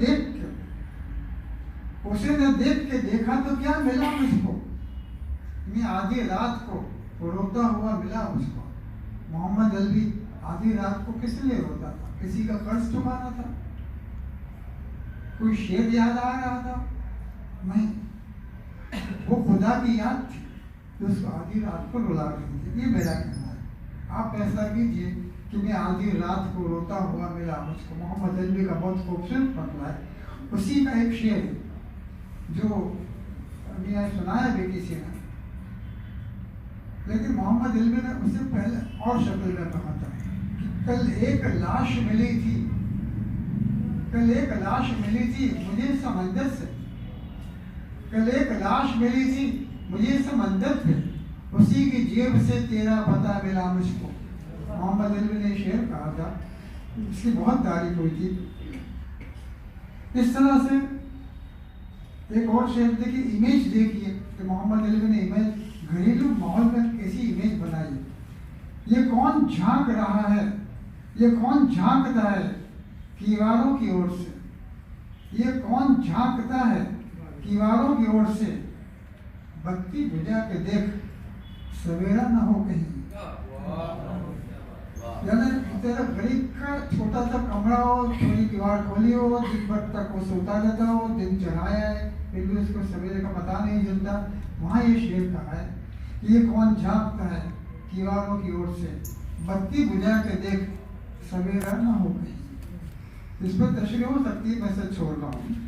देख के देखा तो क्या मिला मुझको, मैं आधी रात को रोता हुआ मिला मुझको। मोहम्मद अली आधी रात को किस लिए रोता था, किसी का कर्ज चुकाना था, कोई शेर याद आ रहा था? नहीं, वो खुदा की याद थी तो उसको आधी रात को रुला रही थी। ये मेरा कहना है। आप ऐसा कीजिए कि मैं आधी रात को रोता हुआ मिला मुझको। मोहम्मद अली का बहुत खूबसूरत फतवा है, उसी का एक शेर है जो अभी आज सुनाया भी किसी ने, लेकिन मोहम्मद अली ने उससे पहले और शक्ल में कहा था कि कल एक लाश मिली थी, कल एक लाश मिली थी मुझे समंदर से, कल एक लाश मिली थी मुझे समंदर से, उसी की जेब से तेरा पता मिला मुझको। मोहम्मद अली ने शेर कहा था, इसकी बहुत तारीफ हुई थी। इस तरह से एक और शेर देखिए, इमेज देखिए कि मोहम्मद अली ने इमेज घरेलू माहौल में कैसी इमेज बनाई। ये कौन झांक रहा है, ये कौन झांकता है कीवारों की ओर से, ये कौन झांकता है कीवारों की ओर से, बत्ती बुझा के देख सवेरा ना हो कहीं। यानी तेरा गरीब का छोटा सा कमरा हो, थोड़ी दीवार खोली हो, दिन भर तक वो सोता रहता हो, दिन चढ़ाया है, फिर भी उसको सवेरे का पता नहीं चलता। वहाँ ये शेर कहा है, ये कौन झांकता है दीवारों की ओर से, बत्ती बुझा के देख सवेरा ना हो कहीं। इस पर तशरीह हो सकती है, मैं से छोड़ रहा हूँ।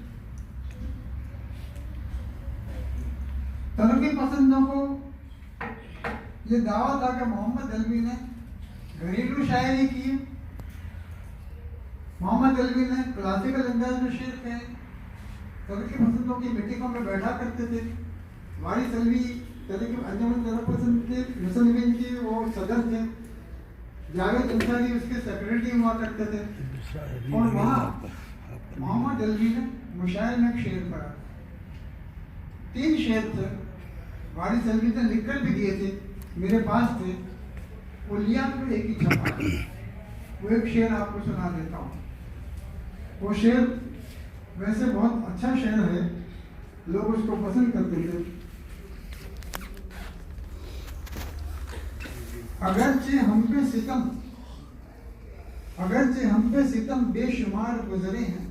तरक्की पसंदों को ये दावा था कि मोहम्मद अलवी ने घरेलू शायरी की, मोहम्मद अलवी ने क्लासिकल अंदाज में शेर कहे, तरक्की पसंदों की मीटिंगों में बैठा करते थे। वारिस अलवी तरक्की अंजुमन तरक्की पसंद के मुसलमान की वो सदर थे, जावेद अंसारी उसके सेक्रेटरी हुआ करते थे। और वहाँ मोहम्मद अलवी ने मुशायर में एक शेर पढ़ा, 3 शेर थे, वारिस अलवी ने लिखकर भी दिए थे, मेरे पास थे, वो लिया तो एक ही छपा। वो एक शेर आपको सुना देता हूँ। वो शेर वैसे बहुत अच्छा शेर है, लोग उसको पसंद करते थे। अगरचे हम पे सितम, अगरचे हम पे सितम बेशुमार गुजरे हैं,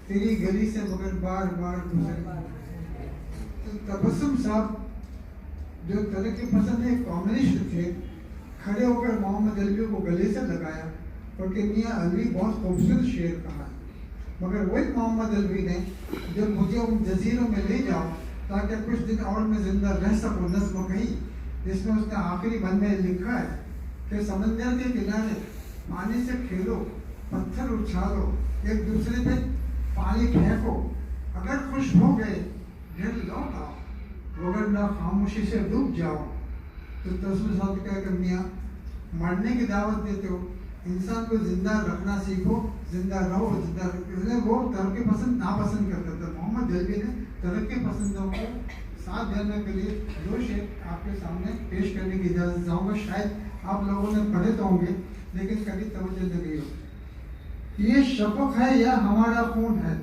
तेरी गली से मगर बार बार गुजरे। तो तबस्सुम साहब जो तरक्की पसंद एक कम्युनिस्ट थे, खड़े होकर मोहम्मद अलवी को गले से लगाया, क्योंकि मियाँ अलवी बहुत खूबसूरत शेर कहा। मगर वही मोहम्मद अलवी ने जब मुझे उन जजीरों में ले जाओ ताकि कुछ दिन और मैं जिंदा रह सकूं, नज़्म कही जिसमें उसने आखिरी बंद में लिखा है कि समंदर के किनारे पानी से खेलो, पत्थर उछालो, एक दूसरे पे पानी फेंको, अगर खुश हो गए घर लौट आओ, अगर ना खामोशी से डूब जाओ। तो तस्वीर साहब कहकर मियाँ मरने की दावत देते हो, इंसान को जिंदा रखना सीखो, जिंदा रहो, जिंदा रहो। वो तरक्की पसंद नापसंद करता था। मोहम्मद अलवी ने तरक्की पसंदों को साथ देने के लिए 2 शेर आपके सामने पेश करने की इजाज़त चाहूँगा। शायद आप लोगों ने पढ़े तो होंगे, लेकिन कभी तवज्जो न गई हो। ये शफक है या हमारा खून है,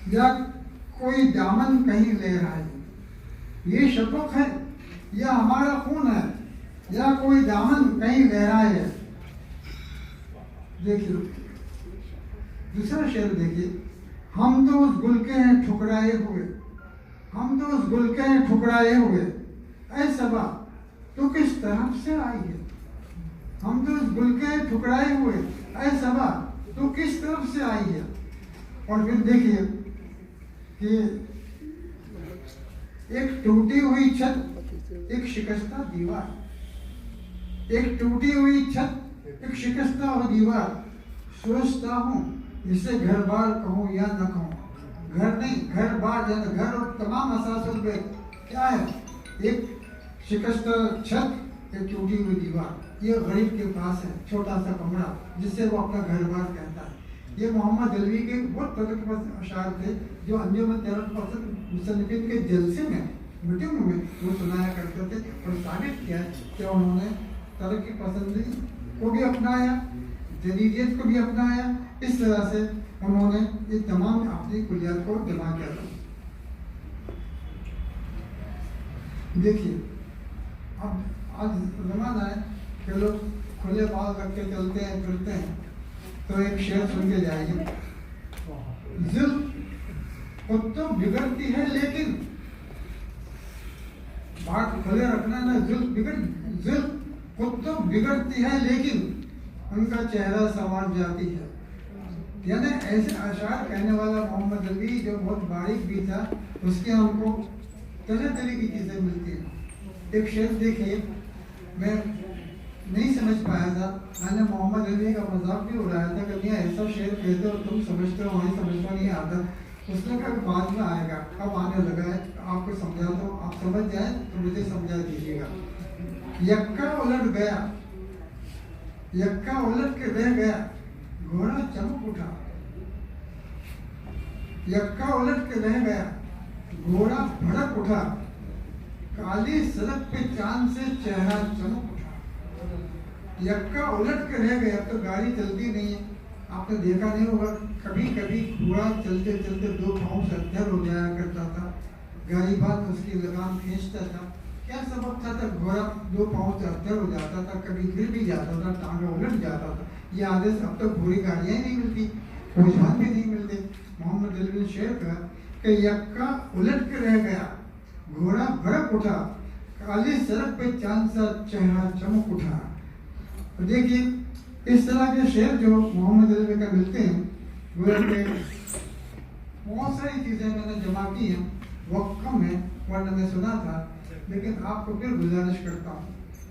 या कोई दामन कहीं ले रहा है। ये शफक है या हमारा खून है, या कोई दामन कहीं लहरा है। देखिए दूसरा शेर देखिए, हम तो उस गुल के हैं ठुकराए हुए, हम तो उस गुल के हैं ठुकराए हुए, ऐ सबा तो किस तरफ से आई है। हम तो उस गुल के हैं ठुकराए हुए, ऐ सबा तो किस तरफ से आई है। और फिर देखिए कि एक टूटी हुई छत, एक शिकस्ता दीवार, एक टूटी हुई छत, एक शिकस्ता हुआ दीवार, सोचता हूँ इसे घर बार कहूँ या न कहूँ। घर नहीं, घर बार, घर और तमाम असासुल पे क्या है, एक शिकस्ता छत, एक टूटी हुई दीवार। ये गरीब के पास है छोटा सा कमरा जिसे वो अपना घर बार कहता है। ये मोहम्मद अलवी के बहुत तरक्की पसंद अशार थे जो अंजुमन तरक्की पसंद मुसन्निफीन के जलसे में मीटिंग में वो सुनाया करते थे, और साबित किया कि उन्होंने तरक्की पसंदी को भी अपनाया, जदीदियत को भी अपनाया। इस तरह से उन्होंने ये तमाम अपनी कुलियात को जमा किया था। देखिए अब आज ज़माना है कि लोग खुले बाल रख के चलते हैं फिरते हैं, तो एक शेर सुन के जाइए। जुल्फ खुद तो बिगड़ती है लेकिन, बात खुले रखना ना, जुल्फ खुद तो बिगड़ती है लेकिन उनका चेहरा संवार जाती है। यानी ऐसे अशार कहने वाला मोहम्मद अली जो बहुत बारीक भी था, उसके हमको तरह तरह की चीज़ें मिलती हैं। एक शेर देखिए, मैं नहीं समझ पाया था, मैंने मोहम्मद अली का मजाक भी उड़ाया था कि भैया ऐसा शेर कहते हो तुम समझते हो, वहीं समझ नहीं आता। उसने कहा बाद में आएगा, अब आने लगा है, आपको समझाता हूँ, आप समझ जाए तो मुझे समझा दीजिएगा। यक्का उलट गया, यक्का उलट के रह गया, घोड़ा चमक उठा। यक्का उलट के रह गया, घोड़ा भड़क उठा, काली सड़क पे चांद से चेहरा चमक उठा। यक्का उलट के रह गया, अब तो गाड़ी चलती नहीं है, आपने देखा नहीं होगा, कभी कभी घोड़ा चलते चलते दो पाँव से अद्धर हो जाया करता था, गरीबात उसकी लगाम खींचता था। क्या सबब था? तब घोड़ा दो पाँव से अद्धर हो जाता था, कभी गिर भी जाता था, टांगा उलट जाता था। ये आदेश अब तक पूरी गाड़ियाँ ही नहीं मिलती, रुझान भी नहीं मिलते। मोहम्मद अली शेर का कि यक्का उलट के रह गया, घोड़ा भड़क उठा, काली सड़क पे चांद सा चेहरा चमक उठा। तो देखिए इस तरह के शेर जो मोहम्मद अली का मिलते हैं, वो बहुत सारी चीज़ें मैंने जमा की हैं, वक्त कम है वरना मैं सुना था, लेकिन आपको फिर गुजारिश करता हूँ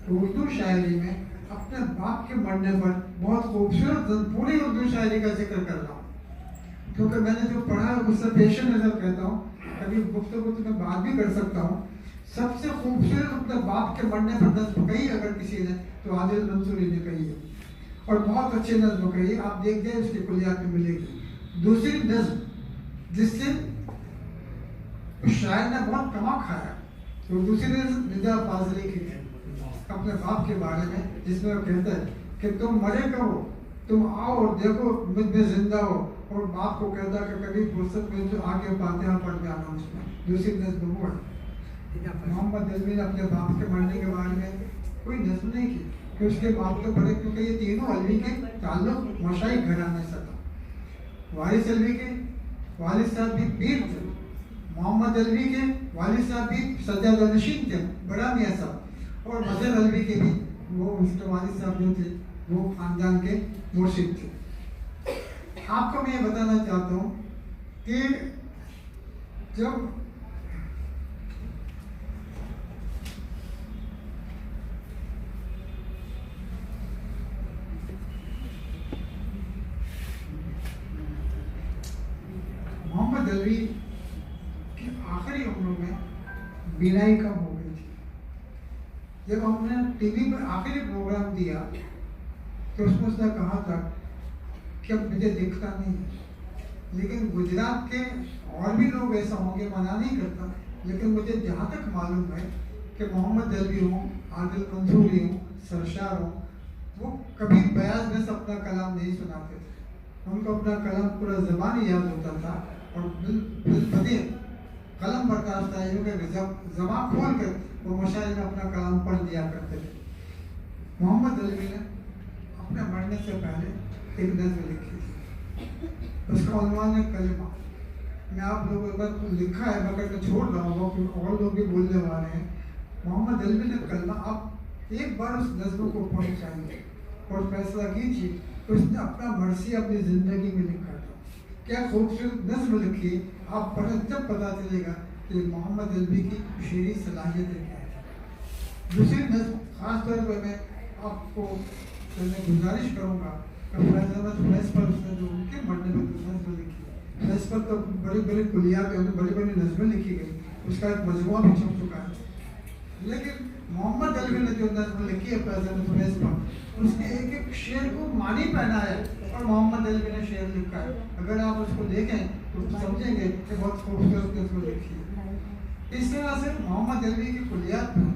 तो उर्दू शायरी में अपने बाप के मरने पर बहुत खूबसूरत पूरी उर्दू शायरी का जिक्र कर रहा हूँ, क्योंकि मैंने जो पढ़ा है उससे पेश नजर कहता हूँ, कभी गुफ्तगू तो मैं बात भी कर सकता हूँ। सबसे खूबसूरत अपने बाप के मरने पर नज्म कही अगर किसी ने तो आदिल मंसूरी ने कही है, और बहुत अच्छी नज्म कही है, आप देख जाए उसकी कुलियात में मिलेगी। दूसरी नज्म जिससे शायर ने बहुत कमा खाया, तो दूसरी नज्म निदा फाजली की है अपने बाप के बारे में, जिसमें वो कहता है कि तुम मरे कहो, तुम आओ और देखो मुझ में जिंदा हो, और बाप को कहता कि कभी फुर्सत में जो आगे फातिहा पढ़ जाना। उसमें दूसरी नज्म वो है। मोहम्मद अली ने अपने बाप के मरने के बारे में कोई नज्म नहीं की कि उसके बाप तो बड़े, क्योंकि ये तीनों अलवी के ताल्लुक मशाइख घराने से था। वारिस अलवी के वालिद साहब भी पीर थे, मोहम्मद अलवी के वालिद साहब भी सज्जादनशीन थे, बड़ा मियाँ साहब, और मजहर अलवी के भी वो उसके वालिद साहब जो थे वो खानदान के मुर्शिद थे। आपको मैं ये बताना चाहता हूँ कि जब मोहम्मद अली की आखिरी उम्र में बीनाई कम हो गई थी, जब हमने टीवी पर आखिरी प्रोग्राम दिया तो उसमें उसने कहा था कि अब मुझे दिखता नहीं है, लेकिन गुजरात के और भी लोग ऐसा होंगे, मना नहीं करता, लेकिन मुझे जहाँ तक मालूम है कि मोहम्मद अली हों, आदिल मंसूरी हों, सरशार हों, वो कभी बयाज में से अपना कलाम नहीं सुनाते थे। उनको अपना कलाम पूरा ज़बान याद होता था, और बिल कलम बर्दाश्त था, ज़बान खोल कर वो मशाइल में अपना कलाम पढ़ दिया करते थे। मोहम्मद अली ने अपने मरने से पहले एक नज़्म लिखी थी, उसका उन्वान है कलिमा। मैं आप लोगों को लिखा है मगर मैं छोड़ रहा हूँ क्योंकि और लोग भी बोलने वाले हैं। मोहम्मद अली ने कलिमा, आप एक बार उस नज़्म को पढ़ चाहिए और फैसला कीजिए तो उसने अपना मर्सी अपनी ज़िंदगी में लिखा था। क्या खूबसूरत नज़्म लिखी, आप पढ़ें तब पता चलेगा कि मोहम्मद अली की शेरी सलाहियतें क्या है। दूसरी नज़्म ख़ास तौर पर मैं आपको मैं गुजारिश करूँगा कि फैज़ पर उसने जो उनके मरने में नज़्म लिखी है, फैज़ पर तो बड़ी बड़ी कुलियात में बड़ी बड़ी नज़्में लिखी गई, उसका एक मजमूआ भी छप चुका है, लेकिन मोहम्मद अली ने जो नज़्म लिखी है फैज़ पर, उसने एक एक शेर को मानी पहनाया और मोहम्मद अली ने शेर लिखा है। अगर आप उसको देखें तो समझेंगे कि बहुत खूबसूरत नज़्म लिखी है। इस तरह से मोहम्मद अली की कुलियात में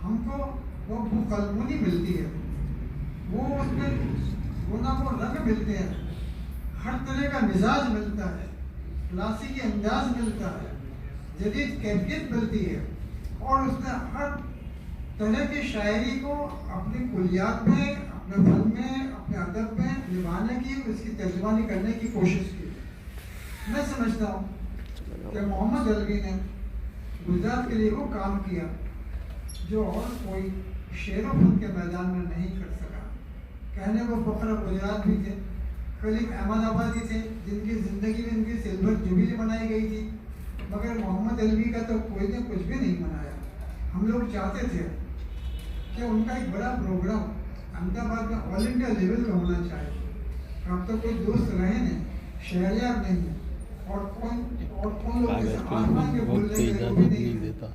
हमको वो कलमुनी मिलती है, वो उसमें वो ना वो रंग मिलते हैं, हर तरह का मिजाज मिलता है, क्लासिकी अंदाज मिलता है, जदीद कैफियत मिलती है, और उसने हर तरह की शायरी को अपनी कुलियात में अपने फन में, अपने अदब में निभाने की, उसकी तर्जुमानी करने की कोशिश की। मैं समझता हूँ कि मोहम्मद अलवी ने गुजरात के लिए वो काम किया जो और कोई शेर व फन के मैदान में नहीं कर सका। कहने को फखर गुजरात भी थे, खलीफ अहमदाबादी थे जिनकी ज़िंदगी में इनकी सिल्वर जुबली मनाई गई थी, मगर मोहम्मद अलवी का तो कोई ने कुछ भी नहीं मनाया। हम लोग चाहते थे कि उनका एक बड़ा प्रोग्राम अहमदाबाद में ऑल इंडिया लेवल का होना चाहिए। अब तो कोई दोस्त रहे नहीं, शहरियार नहीं है, और कौन लोग जैसे आसमान के बोल रहे हैं वो भी नहीं देता,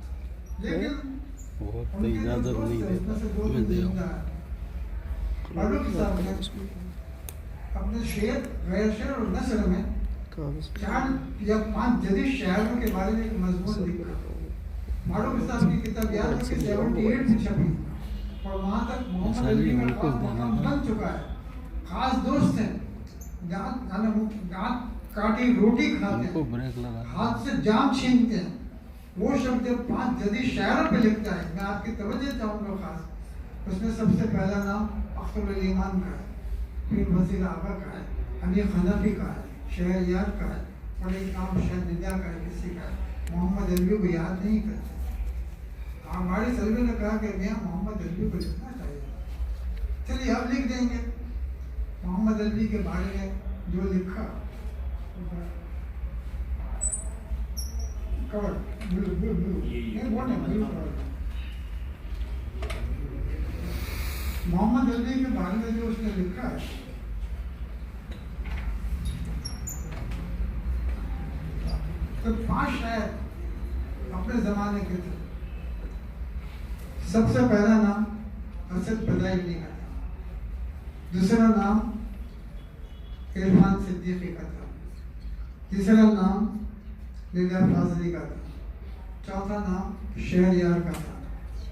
लेकिन वक्त इजाज़त नहीं देता। मैं दे फारूक साहब ने अपने शेर, गैर शेर और नसर में 4 या 5 जदीद शायरों के बारे में एक मजमून लिखा। फारूक साहब की किताब याद है कि 78 में छपी, और वहाँ तक मोहम्मद अलवी का मकाम बन चुका है। खास दोस्त हैं, दांत काटी रोटी खाते हैं, हाथ से जाम छीनते हैं। वो शब्द जब 5 जदीद शायरों पे लिखता है, मैं आपकी तवज्जो चाहूँगा खास, उसमें सबसे पहला नाम अख्तर अली ईमान का है, फिर वज़ीर आगा का है, अमीर हनफी का है, शहरयार का है, और एक नाम शायद निदा का है, किसी का है। मोहम्मद अलवी को याद नहीं करते। हमारे सलवे ने कहा कि मियाँ मोहम्मद अलवी को लिखना चाहिए, चलिए अब लिख देंगे। मोहम्मद अलवी के बारे में जो लिखा, कवर मोहम्मद अलवी के बारे में जो उसने लिखा है, तो 5 शायर अपने जमाने के थे। सबसे पहला नाम असद बदायली का था, दूसरा नाम इरफान सिद्दीकी का था, तीसरा नाम निदा फाजली का था, चौथा नाम शहरयार का था,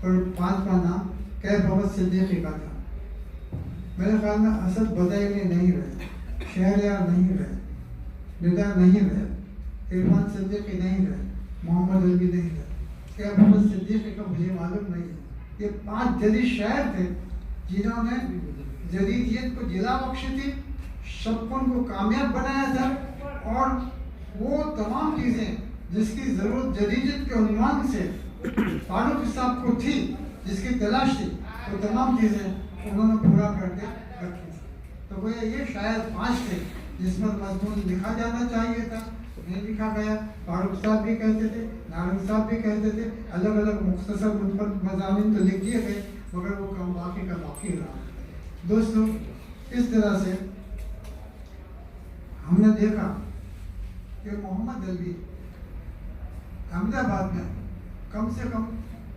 और 5वां नाम कैफ अहमद सिद्दीकी का था। मेरे ख्याल में असद बदायली नहीं रहे, शहरयार नहीं रहे, निदा नहीं रहे, इरफान सिद्दीकी नहीं रहे, मोहम्मद अलवी नहीं रहे, कैफ अहमद सिद्दीकी का मुझे मालूम नहीं है। ये 5 जदीद शायर थे जिन्होंने जदीदियत को जिला बख्शी थी, शब्दों को कामयाब बनाया था, और वो तमाम चीज़ें जिसकी ज़रूरत जदीदियत के उन्वान से फारूक साहब को थी, जिसकी तलाश थी, वो तमाम चीज़ें उन्होंने पूरा करके रखी थी। तो वो ये शायद 5 थे जिसमें मजमून लिखा जाना चाहिए था, नहीं लिखा गया। फारूक साहब भी कहते थे, नारंग साहब भी कहते थे, अलग अलग मुख्तसर मुनफरद मज़ामीन तो लिख दिए गए, मगर वो कम बाकी का बाकी रहा। दोस्तों, इस तरह से हमने देखा कि मोहम्मद अलवी अहमदाबाद में कम से कम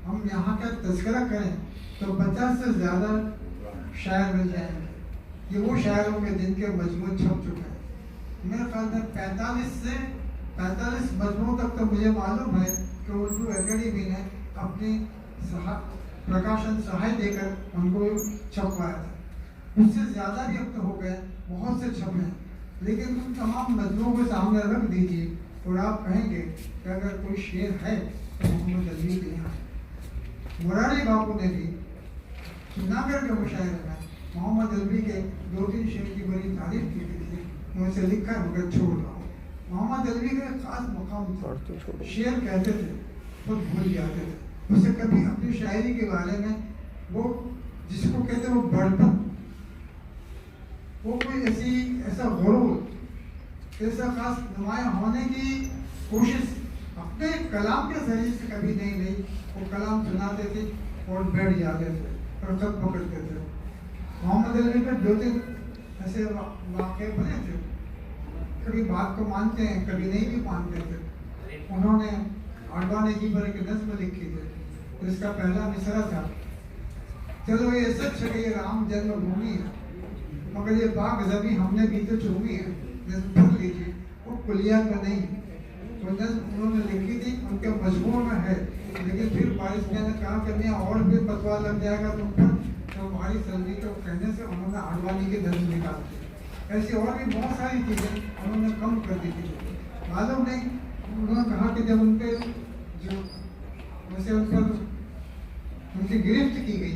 हम यहाँ का तज़किरा करें तो 50 से ज़्यादा शायर मिल जाएंगे। ये वो शायरों के जिनके मजमून छप चुके हैं। मेरे ख्याल में 45 से 45 मजमून तक तो मुझे मालूम है कि उर्दू एकेडमी ने अपनी प्रकाशन सहाय देकर उनको छपवाया था। उससे ज़्यादा भी अब तो हो गए, बहुत से छपे हैं, लेकिन उन तमाम मजमून को सामने रख दीजिए और आप कहेंगे कि अगर कोई शेर है तो मोहम्मद अलवी के यहाँ है। मुरारी बापू ने भी जूनागढ़ के मुशायरे में मोहम्मद अलवी के 2-3 शेर की बड़ी तारीफ की थी। मैं उसे लिखा मगर छोड़ रहा हूँ। मोहम्मद अलवी का एक खास मकाम था, शेर कहते थे खुद भूल जाते थे। उसे कभी अपनी शायरी के बारे में वो जिसको कहते वो बड़पन, वो कोई ऐसा गुरूर, ऐसा खास नुमाया होने की कोशिश अपने कलाम के जरिए से कभी नहीं रही। वो कलाम सुनाते थे और बैठ जाते थे और खत पकड़ते थे। मोहम्मद अलवी पे 2-3 ऐसे वाक़े बने थे, कभी बात को मानते हैं, कभी नहीं भी मानते थे। उन्होंने आडवाणी जी पर एक नज़्म लिखी थी, इसका पहला मिसरा था, चलो ये सच है कि ये राम जन्मभूमि है, मगर ये बाग ज़मीं हमने भी तो चूमी है। नज़्म पढ़ लीजिए, वो कुलियात में नहीं, वो नज़्म उन्होंने लिखी थी, उनके मजमून में है। लेकिन फिर बारिश ने कहा कि मैं और भी पतवा लग जाएगा तुम पर, तो हमारी सर्दी को कहने से उन्होंने आडवाणी की नज़्म निकाल दी। ऐसी और भी बहुत सारी चीज़ें उन्होंने कम कर दी थी। मालूम नहीं, उन्होंने कहा कि जब उन पर जो वैसे उन पर उनकी गिरफ्त की गई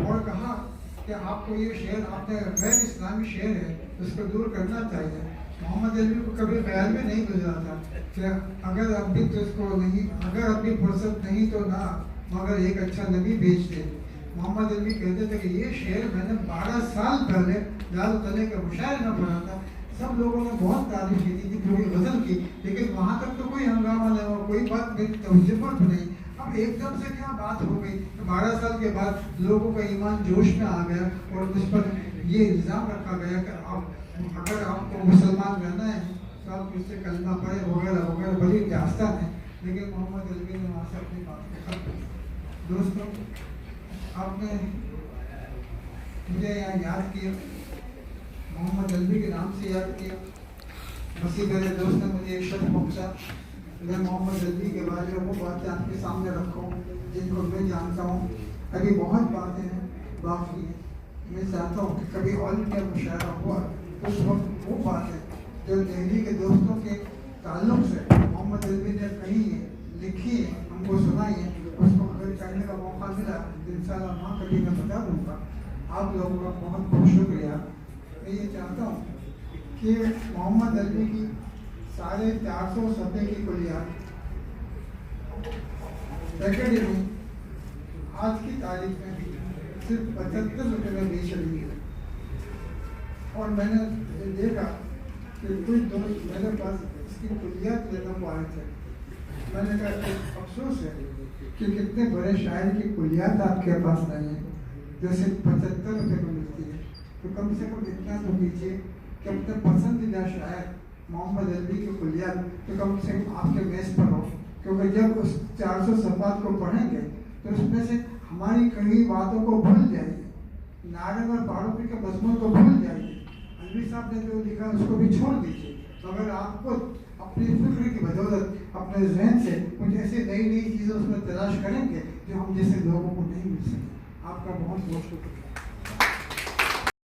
और कहा कि आपको ये शेर आपने गैर इस्लामी शेर है उसको दूर करना चाहिए। मोहम्मद अली को कभी ख्याल में नहीं गुजरा था कि अगर अब भी तो इसको नहीं, अगर अब भी फुर्सत नहीं तो ना, मगर एक अच्छा नबी भेज दे। मोहम्मद अली कहते थे कि ये शेर मैंने 12 साल पहले लाल किले के मुशायरे में पढ़ा था। सब लोगों ने बहुत तारीफ की थी, पूरी गजल की, लेकिन वहाँ तक तो कोई हंगामा नहीं हुआ, कोई बात तवज्जुह नहीं। अब एकदम से क्या बात हो गई, 12 साल के बाद लोगों का ईमान जोश में आ गया और उस पर ये इल्ज़ाम रखा गया कि आप अगर आपको मुसलमान रहना है तो आप उससे कलमा पढ़े वगैरह वगैरह, बड़ी दास्तान है। लेकिन मोहम्मद अली ने वहाँ से अपनी बात को खत्म किया। दोस्तों, आपने मुझे यहाँ याद किया, मोहम्मद अली के नाम से याद किया। मसीह मेरे दोस्त ने मुझे एक शब्द पहुँचा, मैं मोहम्मद अली के बारे में वो बातें आपके सामने रखूँ जिनको मैं जानता हूँ। अभी बहुत बातें हैं बाकी हैं, मैं चाहता हूँ कि कभी ऑल इंडिया मुशायरा हुआ तो उस वक्त वो बातें जो दिल्ली के दोस्तों के ताल्लुक से मोहम्मद अली ने कही है, लिखी है, हमको सुनाई है, उसको अगर करने का मौका मिला तो इंशाअल्लाह माँ कभी मैं बता दूँगा। आप लोगों का बहुत बहुत शुक्रिया। मैं ये चाहता हूँ कि मोहम्मद अली की 450 सफ़े की कुलियात एकेडमी आज की तारीख में सिर्फ 75 रुपये में बेच रही है। और मैंने देखा कि कुछ दोस्त मेरे पास इसकी कुलियात लेने को आए थे। मैंने कहा कि अफसोस है कि कितने बड़े शायर की कुलियात आपके पास नहीं है जो सिर्फ 75 रुपये में मिलती है। तो कम से कम इतना तो कीजिए कि अपने पसंदीदा शायर मोहम्मद अली की कुलियात तो कम से कम आपके मेज़ पर हो, क्योंकि जब उस 400 सफ़ात को पढ़ेंगे तो उसमें से हमारी कई बातों को भूल जाइए, नारंग और फारूकी के मजमून को भूल जाइए, अलवी साहब ने जो लिखा उसको भी छोड़ दीजिए। तो अगर आपको अपनी फिक्र की बदौलत अपने जहन से कुछ ऐसी नई नई चीज़ें उसमें तलाश करेंगे जो हम जैसे लोगों को नहीं मिल सके। आपका बहुत बहुत शुक्रिया।